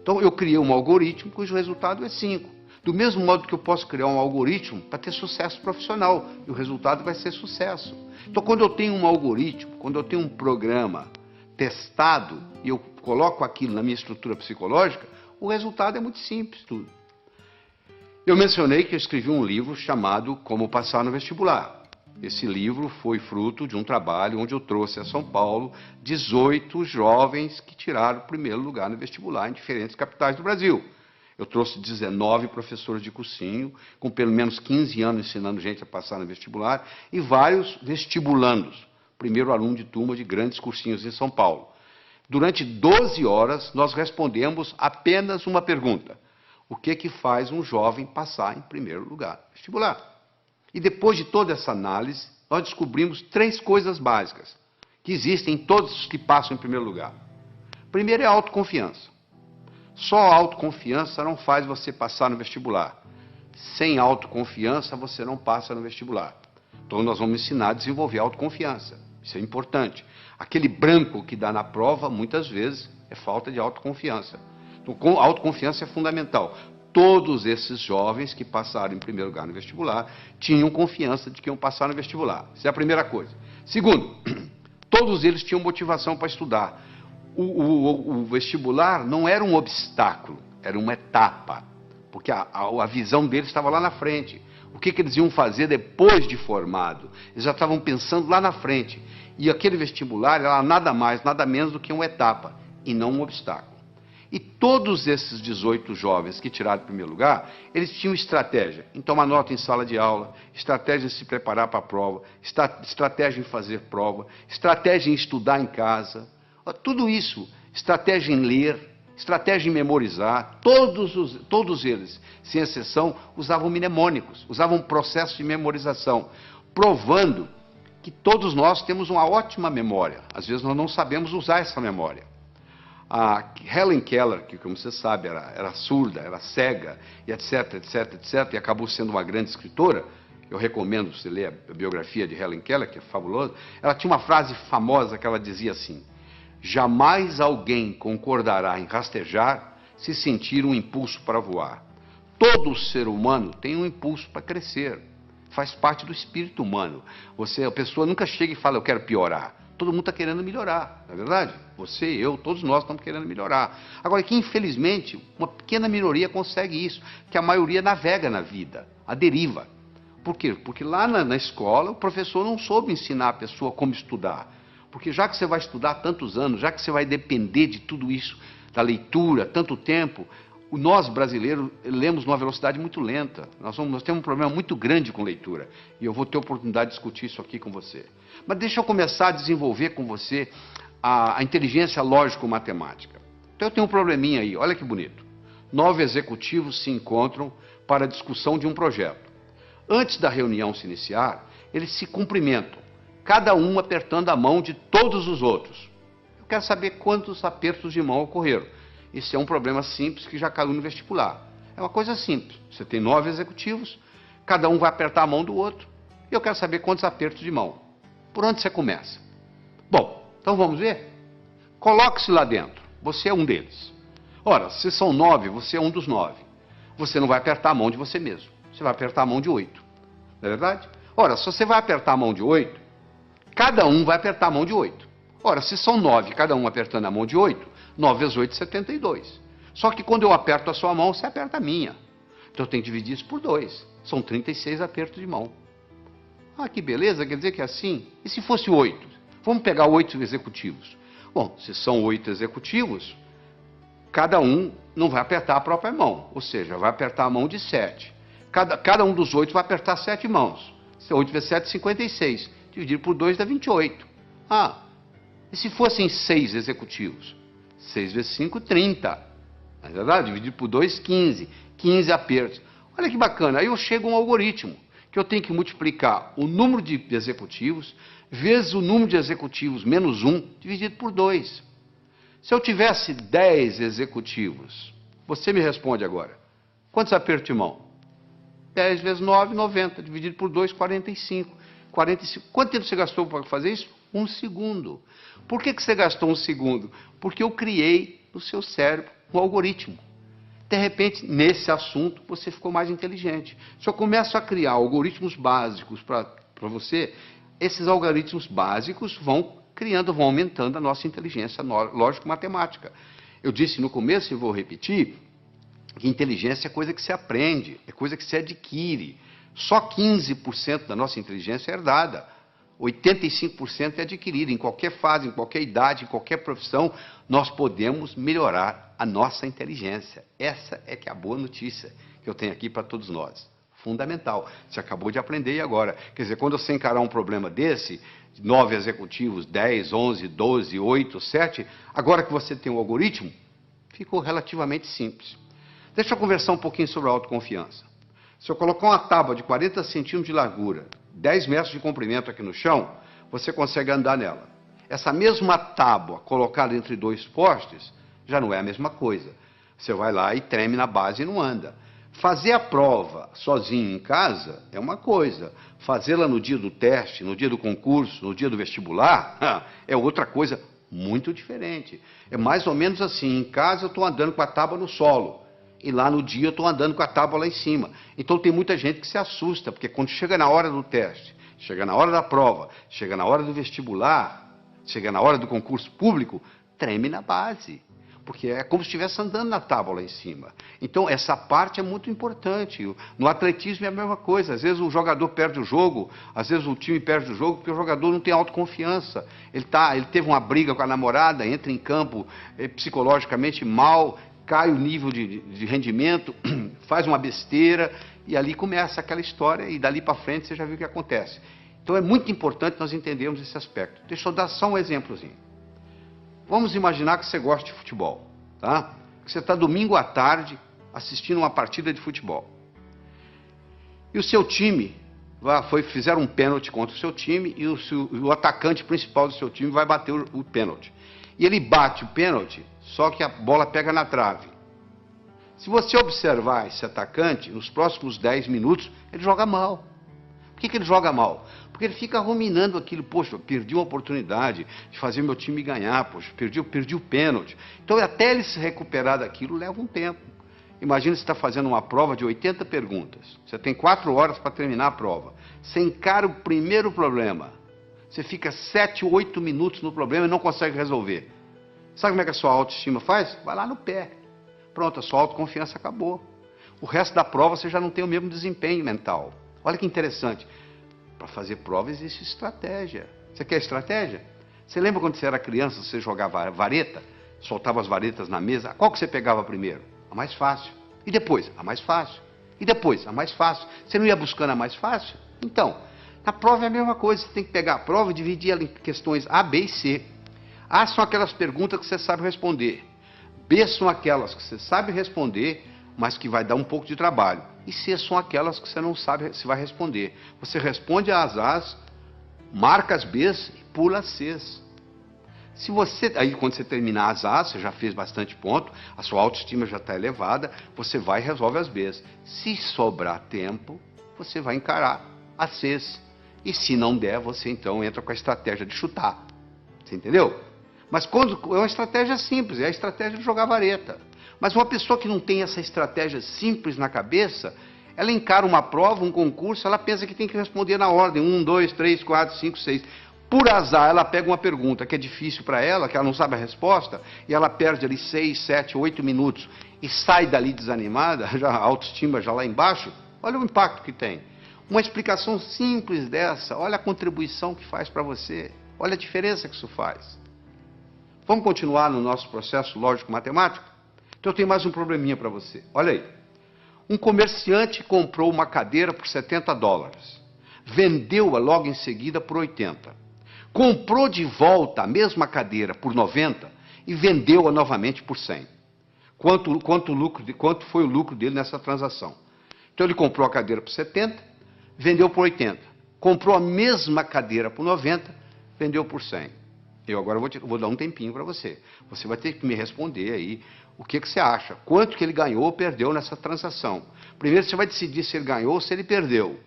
Então eu criei um algoritmo cujo resultado é 5. Do mesmo modo que eu posso criar um algoritmo para ter sucesso profissional, e o resultado vai ser sucesso. Então, quando eu tenho um algoritmo, quando eu tenho um programa testado, e eu coloco aquilo na minha estrutura psicológica, o resultado é muito simples, tudo. Eu mencionei que eu escrevi um livro chamado Como Passar no Vestibular. Esse livro foi fruto de um trabalho onde eu trouxe a São Paulo 18 jovens que tiraram o primeiro lugar no vestibular em diferentes capitais do Brasil. Eu trouxe 19 professores de cursinho, com pelo menos 15 anos ensinando gente a passar no vestibular, e vários vestibulandos, primeiro aluno de turma de grandes cursinhos em São Paulo. Durante 12 horas, nós respondemos apenas uma pergunta: o que faz um jovem passar em primeiro lugar no vestibular? E depois de toda essa análise, nós descobrimos 3 coisas básicas, que existem em todos os que passam em primeiro lugar. Primeiro é a autoconfiança. Só a autoconfiança não faz você passar no vestibular. Sem autoconfiança, você não passa no vestibular. Então, nós vamos ensinar a desenvolver a autoconfiança. Isso é importante. Aquele branco que dá na prova, muitas vezes, é falta de autoconfiança. Então, a autoconfiança é fundamental. Todos esses jovens que passaram em primeiro lugar no vestibular tinham confiança de que iam passar no vestibular. Essa é a primeira coisa. Segundo, todos eles tinham motivação para estudar. O vestibular não era um obstáculo, era uma etapa, porque a visão deles estava lá na frente. O que eles iam fazer depois de formado? Eles já estavam pensando lá na frente. E aquele vestibular era nada mais, nada menos do que uma etapa, e não um obstáculo. E todos esses 18 jovens que tiraram o primeiro lugar, eles tinham estratégia em tomar nota em sala de aula, estratégia em se preparar para a prova, estratégia em fazer prova, estratégia em estudar em casa. Tudo isso, estratégia em ler, estratégia em memorizar, todos eles, sem exceção, usavam mnemônicos, usavam um processo de memorização, provando que todos nós temos uma ótima memória. Às vezes nós não sabemos usar essa memória. A Helen Keller, que como você sabe era surda, era cega, e etc, etc, etc, e acabou sendo uma grande escritora, eu recomendo você ler a biografia de Helen Keller, que é fabulosa. Ela tinha uma frase famosa que ela dizia assim: jamais alguém concordará em rastejar se sentir um impulso para voar. Todo ser humano tem um impulso para crescer. Faz parte do espírito humano. A pessoa nunca chega e fala, eu quero piorar. Todo mundo está querendo melhorar, não é verdade? Você, eu, todos nós estamos querendo melhorar. Agora, que infelizmente, uma pequena minoria consegue isso, que a maioria navega na vida, a deriva. Por quê? Porque lá na escola o professor não soube ensinar a pessoa como estudar. Porque já que você vai estudar tantos anos, já que você vai depender de tudo isso, da leitura, tanto tempo, nós brasileiros lemos numa velocidade muito lenta. Nós temos um problema muito grande com leitura. E eu vou ter a oportunidade de discutir isso aqui com você. Mas deixa eu começar a desenvolver com você a inteligência lógico-matemática. Então eu tenho um probleminha aí, olha que bonito. 9 executivos se encontram para a discussão de um projeto. Antes da reunião se iniciar, eles se cumprimentam, cada um apertando a mão de todos os outros. Eu quero saber quantos apertos de mão ocorreram. Isso é um problema simples que já caiu no vestibular. É uma coisa simples. Você tem 9 executivos, cada um vai apertar a mão do outro, e eu quero saber quantos apertos de mão. Por onde você começa? Bom, então vamos ver? Coloque-se lá dentro. Você é um deles. Ora, se são 9, você é um dos 9. Você não vai apertar a mão de você mesmo. Você vai apertar a mão de 8. Não é verdade? Ora, se você vai apertar a mão de 8, cada um vai apertar a mão de 8. Ora, se são 9, cada um apertando a mão de 8, 9 vezes 8, 72. Só que quando eu aperto a sua mão, você aperta a minha. Então eu tenho que dividir isso por 2. São 36 apertos de mão. Ah, que beleza, quer dizer que é assim? E se fosse 8? Vamos pegar 8 executivos. Bom, se são 8 executivos, cada um não vai apertar a própria mão. Ou seja, vai apertar a mão de 7. Cada um dos 8 vai apertar 7 mãos. 8 vezes 7, 56. Dividir por 2 dá 28. Ah, e se fossem 6 executivos? 6 vezes 5, 30. Não é verdade? Dividido por 2, 15. 15 apertos. Olha que bacana. Aí eu chego a um algoritmo, que eu tenho que multiplicar o número de executivos vezes o número de executivos menos 1, dividido por 2. Se eu tivesse 10 executivos, você me responde agora. Quantos apertos de mão? 10 vezes 9, 90. Dividido por 2, 45. 45. Quanto tempo você gastou para fazer isso? 1 segundo. Por que você gastou 1 segundo? Porque eu criei no seu cérebro um algoritmo. De repente, nesse assunto, você ficou mais inteligente. Se eu começo a criar algoritmos básicos para você, esses algoritmos básicos vão criando, vão aumentando a nossa inteligência lógico-matemática. Eu disse no começo e vou repetir, que inteligência é coisa que se aprende, é coisa que se adquire. Só 15% da nossa inteligência é herdada. 85% é adquirida. Em qualquer fase, em qualquer idade, em qualquer profissão, nós podemos melhorar a nossa inteligência. Essa é que é a boa notícia que eu tenho aqui para todos nós. Fundamental. Você acabou de aprender e agora. Quer dizer, quando você encarar um problema desse, 9 executivos, 10, 11, 12, 8, 7, agora que você tem um algoritmo, ficou relativamente simples. Deixa eu conversar um pouquinho sobre a autoconfiança. Se eu colocar uma tábua de 40 centímetros de largura, 10 metros de comprimento aqui no chão, você consegue andar nela. Essa mesma tábua colocada entre 2 postes, já não é a mesma coisa. Você vai lá e treme na base e não anda. Fazer a prova sozinho em casa é uma coisa. Fazê-la no dia do teste, no dia do concurso, no dia do vestibular, é outra coisa muito diferente. É mais ou menos assim, em casa eu estou andando com a tábua no solo. E lá no dia eu estou andando com a tábua lá em cima. Então tem muita gente que se assusta, porque quando chega na hora do teste, chega na hora da prova, chega na hora do vestibular, chega na hora do concurso público, treme na base. Porque é como se estivesse andando na tábua lá em cima. Então essa parte é muito importante. No atletismo é a mesma coisa. Às vezes o jogador perde o jogo, às vezes o time perde o jogo, porque o jogador não tem autoconfiança. Ele teve uma briga com a namorada, entra em campo psicologicamente mal, cai o nível de rendimento, faz uma besteira, e ali começa aquela história, e dali para frente você já viu o que acontece. Então é muito importante nós entendermos esse aspecto. Deixa eu dar só um exemplozinho. Vamos imaginar que você gosta de futebol, tá? Que você está domingo à tarde assistindo uma partida de futebol. E o seu time, fizeram um pênalti contra o seu time, e o atacante principal do seu time vai bater o pênalti. E ele bate o pênalti, só que a bola pega na trave. Se você observar esse atacante, nos próximos 10 minutos, ele joga mal. Por que ele joga mal? Porque ele fica ruminando aquilo, poxa, perdi uma oportunidade de fazer meu time ganhar, poxa, perdi o pênalti. Então, até ele se recuperar daquilo, leva um tempo. Imagina você está fazendo uma prova de 80 perguntas. Você tem 4 horas para terminar a prova. Você encara o primeiro problema. Você fica 7, 8 minutos no problema e não consegue resolver. Sabe como é que a sua autoestima faz? Vai lá no pé. Pronto, a sua autoconfiança acabou. O resto da prova você já não tem o mesmo desempenho mental. Olha que interessante. Para fazer prova existe estratégia. Você quer estratégia? Você lembra quando você era criança, você jogava vareta? Soltava as varetas na mesa? Qual que você pegava primeiro? A mais fácil. E depois? A mais fácil. E depois? A mais fácil. Você não ia buscando a mais fácil? Então, na prova é a mesma coisa. Você tem que pegar a prova e dividir ela em questões A, B e C. A são aquelas perguntas que você sabe responder. B são aquelas que você sabe responder, mas que vai dar um pouco de trabalho. E C são aquelas que você não sabe se vai responder. Você responde às A's, marca as B's e pula as C's. Aí quando você terminar as A's, você já fez bastante ponto, a sua autoestima já está elevada, você vai e resolve as B's. Se sobrar tempo, você vai encarar as C's. E se não der, você então entra com a estratégia de chutar. Você entendeu? Mas é uma estratégia simples, é a estratégia de jogar vareta. Mas uma pessoa que não tem essa estratégia simples na cabeça, ela encara uma prova, um concurso, ela pensa que tem que responder na ordem, 1, 2, 3, 4, 5, 6. Por azar, ela pega uma pergunta que é difícil para ela, que ela não sabe a resposta, e ela perde ali 6, 7, 8 minutos, e sai dali desanimada, já, a autoestima já lá embaixo. Olha o impacto que tem. Uma explicação simples dessa, olha a contribuição que faz para você, olha a diferença que isso faz. Vamos continuar no nosso processo lógico-matemático? Então eu tenho mais um probleminha para você. Olha aí. Um comerciante comprou uma cadeira por $70. Vendeu-a logo em seguida por 80. Comprou de volta a mesma cadeira por 90 e vendeu-a novamente por 100. Quanto foi o lucro dele nessa transação? Então ele comprou a cadeira por 70, vendeu por 80. Comprou a mesma cadeira por 90, vendeu por 100. Eu agora vou dar um tempinho para você. Você vai ter que me responder aí o que você acha. Quanto que ele ganhou ou perdeu nessa transação. Primeiro você vai decidir se ele ganhou ou se ele perdeu.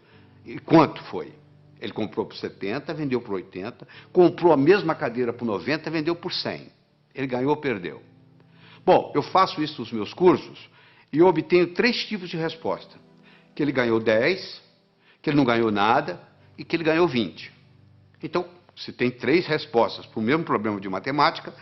E quanto foi? Ele comprou por 70, vendeu por 80. Comprou a mesma cadeira por 90, vendeu por 100. Ele ganhou ou perdeu? Bom, eu faço isso nos meus cursos e eu obtenho 3 tipos de resposta. Que ele ganhou 10, que ele não ganhou nada e que ele ganhou 20. Então, se tem 3 respostas para o mesmo problema de matemática,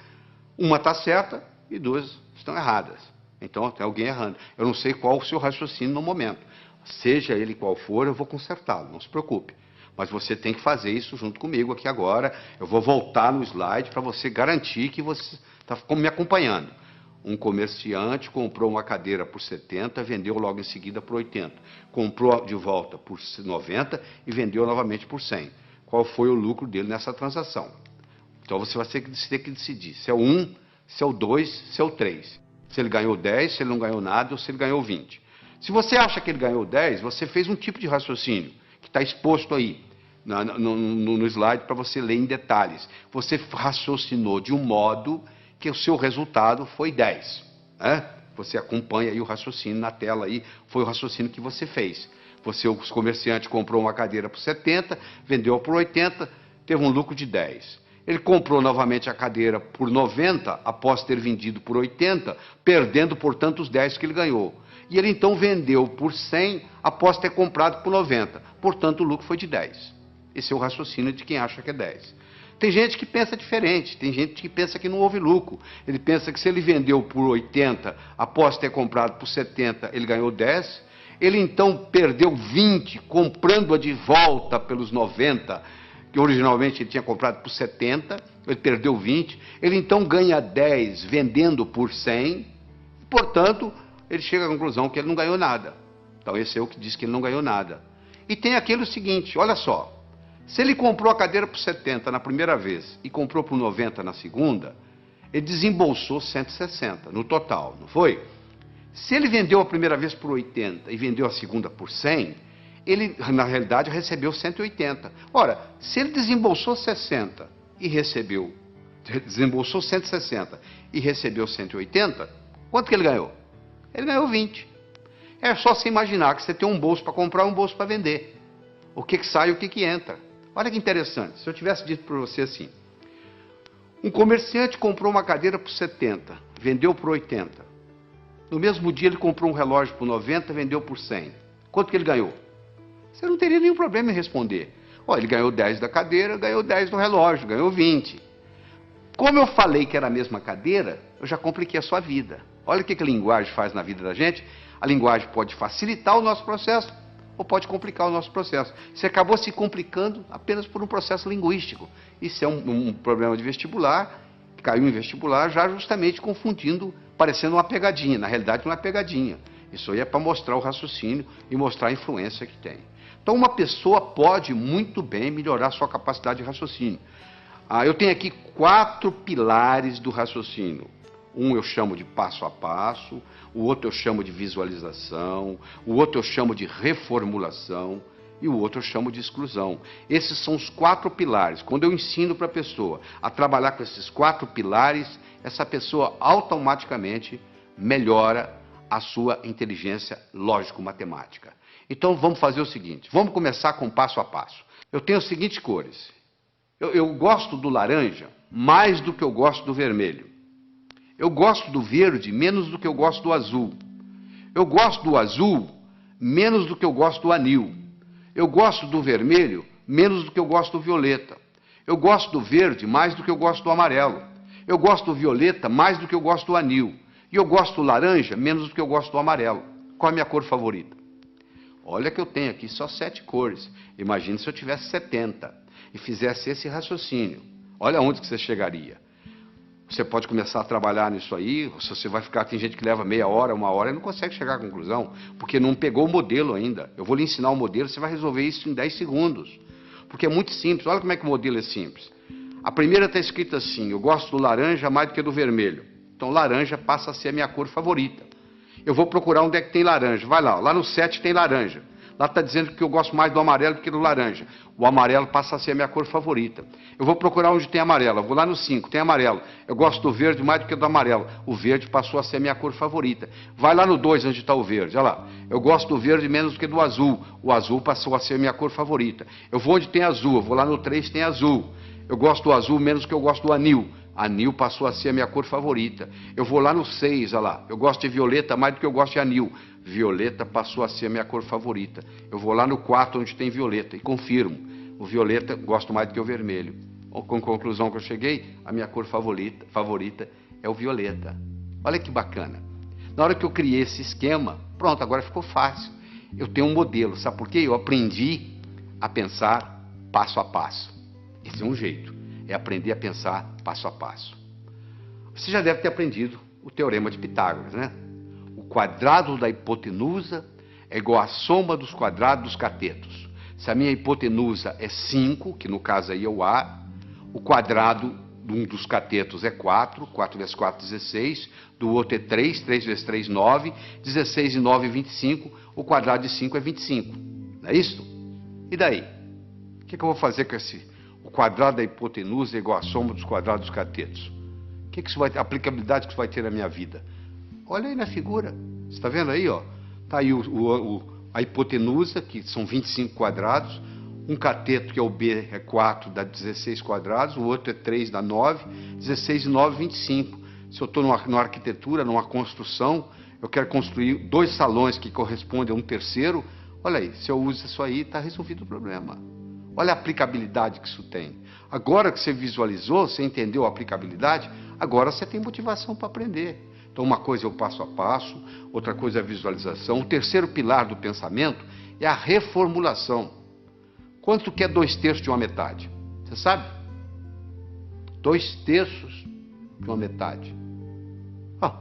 uma está certa e 2 estão erradas. Então, tem alguém errando. Eu não sei qual o seu raciocínio no momento. Seja ele qual for, eu vou consertá-lo, não se preocupe. Mas você tem que fazer isso junto comigo aqui agora. Eu vou voltar no slide para você garantir que você está me acompanhando. Um comerciante comprou uma cadeira por 70, vendeu logo em seguida por 80. Comprou de volta por 90 e vendeu novamente por 100. Qual foi o lucro dele nessa transação? Então você vai ter que decidir se é o 1, se é o 2, se é o 3. Se ele ganhou 10, se ele não ganhou nada ou se ele ganhou 20. Se você acha que ele ganhou 10, você fez um tipo de raciocínio que está exposto aí no slide para você ler em detalhes. Você raciocinou de um modo que o seu resultado foi 10. Né? Você acompanha aí o raciocínio na tela aí, foi o raciocínio que você fez. O comerciante comprou uma cadeira por 70, vendeu por 80, teve um lucro de 10. Ele comprou novamente a cadeira por 90, após ter vendido por 80, perdendo, portanto, os 10 que ele ganhou. E ele então vendeu por 100, após ter comprado por 90. Portanto, o lucro foi de 10. Esse é o raciocínio de quem acha que é 10. Tem gente que pensa diferente, tem gente que pensa que não houve lucro. Ele pensa que se ele vendeu por 80, após ter comprado por 70, ele ganhou 10. Ele então perdeu 20, comprando-a de volta pelos 90, que originalmente ele tinha comprado por 70, ele perdeu 20. Ele então ganha 10 vendendo por 100, portanto, ele chega à conclusão que ele não ganhou nada. Então esse é o que diz que ele não ganhou nada. E tem aquele seguinte, olha só. Se ele comprou a cadeira por 70 na primeira vez e comprou por 90 na segunda, ele desembolsou 160 no total, não foi? Se ele vendeu a primeira vez por 80 e vendeu a segunda por 100, ele, na realidade, recebeu 180. Ora, se ele desembolsou 60 e desembolsou 160 e recebeu 180, quanto que ele ganhou? Ele ganhou 20. É só você imaginar que você tem um bolso para comprar e um bolso para vender. O que sai e o que entra. Olha que interessante, se eu tivesse dito para você assim, um comerciante comprou uma cadeira por 70, vendeu por 80. No mesmo dia ele comprou um relógio por 90, vendeu por 100. Quanto que ele ganhou? Você não teria nenhum problema em responder. Ele ganhou 10 da cadeira, ganhou 10 do relógio, ganhou 20. Como eu falei que era a mesma cadeira, eu já compliquei a sua vida. Olha o que a linguagem faz na vida da gente. A linguagem pode facilitar o nosso processo ou pode complicar o nosso processo. Você acabou se complicando apenas por um processo linguístico. Isso é um problema de vestibular, caiu em vestibular já justamente confundindo, parecendo uma pegadinha. Na realidade não é pegadinha. Isso aí é para mostrar o raciocínio e mostrar a influência que tem. Então uma pessoa pode muito bem melhorar sua capacidade de raciocínio. Eu tenho aqui 4 pilares do raciocínio. Um eu chamo de passo a passo, o outro eu chamo de visualização, o outro eu chamo de reformulação e o outro eu chamo de exclusão. Esses são os 4 pilares. Quando eu ensino para a pessoa a trabalhar com esses 4 pilares, essa pessoa automaticamente melhora a sua inteligência lógico-matemática. Então vamos fazer o seguinte, vamos começar com passo a passo. Eu tenho as seguintes cores. Eu gosto do laranja mais do que eu gosto do vermelho. Eu gosto do verde menos do que eu gosto do azul. Eu gosto do azul menos do que eu gosto do anil. Eu gosto do vermelho menos do que eu gosto do violeta. Eu gosto do verde mais do que eu gosto do amarelo. Eu gosto do violeta mais do que eu gosto do anil. E eu gosto do laranja menos do que eu gosto do amarelo. Qual é a minha cor favorita? Olha que eu tenho aqui só 7 cores. Imagine se eu tivesse 70 e fizesse esse raciocínio. Olha onde que você chegaria. Você pode começar a trabalhar nisso aí, você vai ficar, tem gente que leva meia hora, 1 hora e não consegue chegar à conclusão, porque não pegou o modelo ainda. Eu vou lhe ensinar o modelo, você vai resolver isso em 10 segundos. Porque é muito simples, olha como é que o modelo é simples. A primeira está escrita assim: eu gosto do laranja mais do que do vermelho. Então laranja passa a ser a minha cor favorita. Eu vou procurar onde é que tem laranja. Vai lá, lá no 7 tem laranja. Lá está dizendo que eu gosto mais do amarelo do que do laranja. O amarelo passa a ser a minha cor favorita. Eu vou procurar onde tem amarelo. Eu vou lá no 5, tem amarelo. Eu gosto do verde mais do que do amarelo. O verde passou a ser a minha cor favorita. Vai lá no 2, onde está o verde. Olha lá. Eu gosto do verde menos do que do azul. O azul passou a ser a minha cor favorita. Eu vou onde tem azul. Eu vou lá no 3, tem azul. Eu gosto do azul menos do que eu gosto do anil. Anil passou a ser a minha cor favorita. Eu vou lá no 6, olha lá. Eu gosto de violeta mais do que eu gosto de anil. Violeta passou a ser a minha cor favorita. Eu vou lá no 4, onde tem violeta, e confirmo. O violeta gosto mais do que o vermelho. Com a conclusão que eu cheguei, a minha cor favorita é o violeta. Olha que bacana. Na hora que eu criei esse esquema, pronto, agora ficou fácil. Eu tenho um modelo, sabe por quê? Eu aprendi a pensar passo a passo. Esse é um jeito, é aprender a pensar passo a passo. Você já deve ter aprendido o teorema de Pitágoras, né? O quadrado da hipotenusa é igual à soma dos quadrados dos catetos. Se a minha hipotenusa é 5, que no caso aí é o A, o quadrado de um dos catetos é 4, 4 vezes 4, 16, do outro é 3, 3 vezes 3, 9, 16 e 9, 25, o quadrado de 5 é 25. Não é isso? E daí? O que eu vou fazer com esse? O quadrado da hipotenusa é igual à soma dos quadrados dos catetos. O que isso vai ter? A aplicabilidade que isso vai ter na minha vida? Olha aí na figura. Você está vendo aí, ó? Está aí a hipotenusa, que são 25 quadrados. Um cateto, que é o B, é 4, dá 16 quadrados. O outro é 3, dá 9. 16 e 9, 25. Se eu estou numa arquitetura, numa construção, eu quero construir 2 salões que correspondem a um terceiro. Olha aí, se eu uso isso aí, está resolvido o problema. Olha a aplicabilidade que isso tem. Agora que você visualizou, você entendeu a aplicabilidade, agora você tem motivação para aprender. Então uma coisa é o passo a passo, outra coisa é a visualização. O terceiro pilar do pensamento é a reformulação. Quanto que é 2/3 de uma metade? Você sabe? 2/3 de uma metade.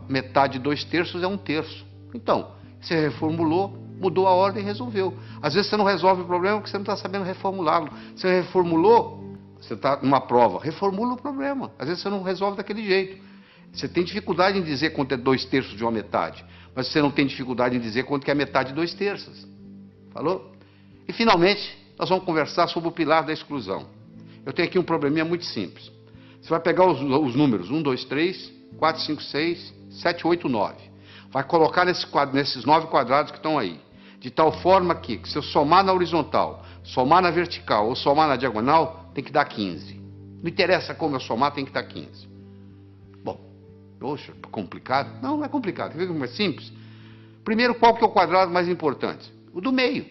Metade de 2/3 é 1/3. Então, você reformulou, mudou a ordem e resolveu. Às vezes você não resolve o problema porque você não está sabendo reformulá-lo. Você reformulou, você está numa prova, reformula o problema. Às vezes você não resolve daquele jeito. Você tem dificuldade em dizer quanto é 2/3 de uma metade, mas você não tem dificuldade em dizer quanto que é metade de 2/3. Falou? E finalmente, nós vamos conversar sobre o pilar da exclusão. Eu tenho aqui um probleminha muito simples. Você vai pegar os números 1, 2, 3, 4, 5, 6, 7, 8, 9. Vai colocar nesses 9 quadrados que estão aí. De tal forma que, se eu somar na horizontal, somar na vertical ou somar na diagonal, tem que dar 15. Não interessa como eu somar, tem que dar 15. Bom, poxa, complicado? Não, não é complicado. Quer ver como é simples? Primeiro, qual que é o quadrado mais importante? O do meio.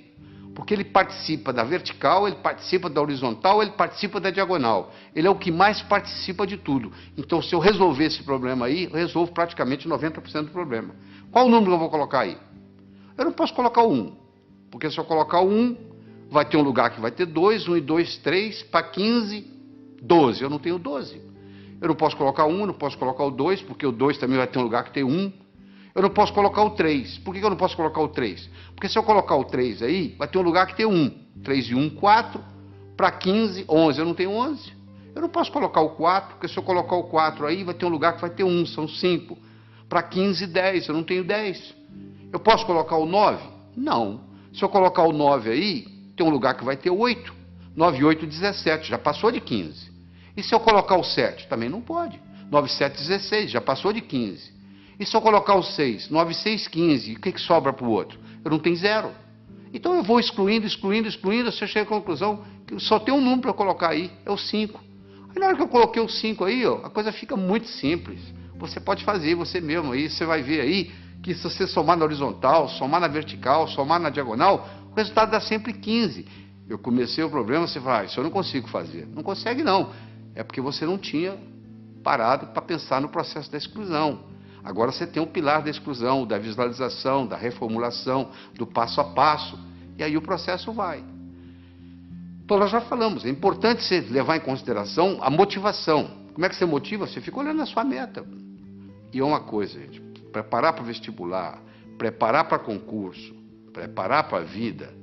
Porque ele participa da vertical, ele participa da horizontal, ele participa da diagonal. Ele é o que mais participa de tudo. Então, se eu resolver esse problema aí, eu resolvo praticamente 90% do problema. Qual o número que eu vou colocar aí? Eu não posso colocar o 1. Porque se eu colocar o 1, vai ter um lugar que vai ter 2, 1 e 2, 3, para 15, 12. Eu não tenho 12. Eu não posso colocar o 1, não posso colocar o 2, porque o 2 também vai ter um lugar que tem 1. Eu não posso colocar o 3. Por que eu não posso colocar o 3? Porque se eu colocar o 3 aí, vai ter um lugar que tem 1. 3 e 1, 4. Para 15, 11. Eu não tenho 11. Eu não posso colocar o 4, porque se eu colocar o 4 aí, vai ter um lugar que vai ter 1. São 5. Para 15, 10. Eu não tenho 10. Eu posso colocar o 9? Não. Se eu colocar o 9 aí, tem um lugar que vai ter 8. 9 e 8, 17. Já passou de 15. E se eu colocar o 7? Também não pode. 9 e 7, 16. Já passou de 15. E se eu colocar o 6? 9 e 6, 15. E o que sobra para o outro? Eu não tenho 0. Então eu vou excluindo, você chega à conclusão que só tem um número para eu colocar aí, é o 5. Aí na hora que eu coloquei o 5 aí, ó, a coisa fica muito simples. Você pode fazer você mesmo aí, você vai ver aí que se você somar na horizontal, somar na vertical, somar na diagonal, o resultado dá sempre 15. Eu comecei o problema, você fala, isso eu não consigo fazer. Não consegue não. É porque você não tinha parado para pensar no processo da exclusão. Agora você tem um pilar da exclusão, da visualização, da reformulação, do passo a passo, e aí o processo vai. Então nós já falamos, é importante você levar em consideração a motivação. Como é que você motiva? Você fica olhando a sua meta. E é uma coisa, gente, preparar para o vestibular, preparar para concurso, preparar para a vida,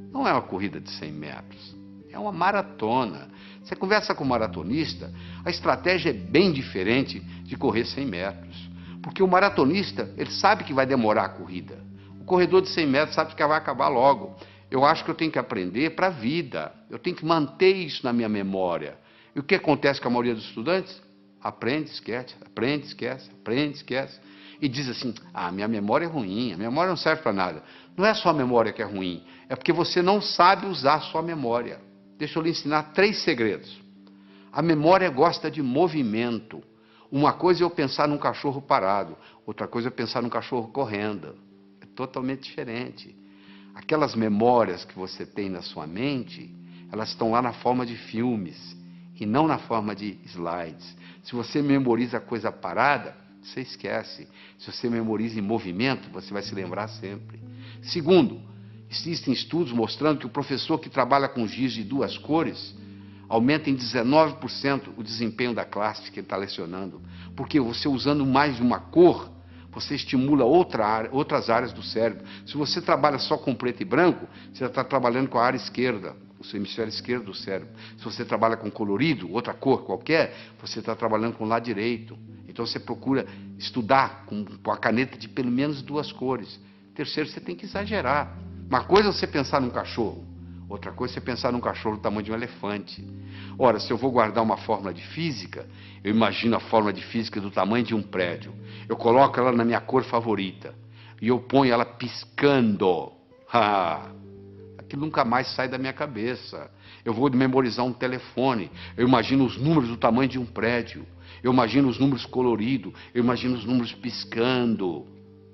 não é uma corrida de 100 metros, é uma maratona. Você conversa com um maratonista, a estratégia é bem diferente de correr 100 metros. Porque o maratonista, ele sabe que vai demorar a corrida. O corredor de 100 metros sabe que vai acabar logo. Eu acho que eu tenho que aprender para a vida. Eu tenho que manter isso na minha memória. E o que acontece com a maioria dos estudantes? Aprende, esquece, aprende, esquece, aprende, esquece. E diz assim, minha memória é ruim, a memória não serve para nada. Não é só a memória que é ruim, é porque você não sabe usar a sua memória. Deixa eu lhe ensinar 3 segredos. A memória gosta de movimento. Uma coisa é eu pensar num cachorro parado, outra coisa é pensar num cachorro correndo. É totalmente diferente. Aquelas memórias que você tem na sua mente, elas estão lá na forma de filmes e não na forma de slides. Se você memoriza coisa parada, você esquece. Se você memoriza em movimento, você vai se lembrar sempre. Segundo, existem estudos mostrando que o professor que trabalha com giz de 2 cores aumenta em 19% o desempenho da classe que ele está lecionando. Porque você usando mais de uma cor, você estimula outras áreas do cérebro. Se você trabalha só com preto e branco, você já está trabalhando com a área esquerda, o seu hemisfério esquerdo do cérebro. Se você trabalha com colorido, outra cor qualquer, você está trabalhando com o lado direito. Então você procura estudar com a caneta de pelo menos 2 cores. Terceiro, você tem que exagerar. Uma coisa é você pensar num cachorro, outra coisa é você pensar num cachorro do tamanho de um elefante. Ora, se eu vou guardar uma fórmula de física, eu imagino a fórmula de física do tamanho de um prédio. Eu coloco ela na minha cor favorita e eu ponho ela piscando. Aquilo nunca mais sai da minha cabeça. Eu vou memorizar um telefone, eu imagino os números do tamanho de um prédio. Eu imagino os números coloridos, eu imagino os números piscando.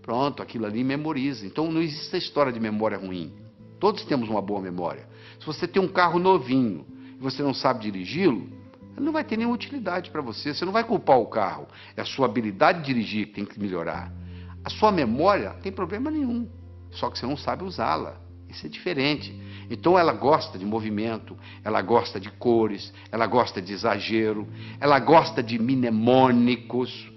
Pronto, aquilo ali memoriza. Então não existe a história de memória ruim. Todos temos uma boa memória. Se você tem um carro novinho e você não sabe dirigi-lo, ele não vai ter nenhuma utilidade para você. Você não vai culpar o carro. É a sua habilidade de dirigir que tem que melhorar. A sua memória não tem problema nenhum. Só que você não sabe usá-la. Isso é diferente. Então ela gosta de movimento, ela gosta de cores, ela gosta de exagero, ela gosta de mnemônicos.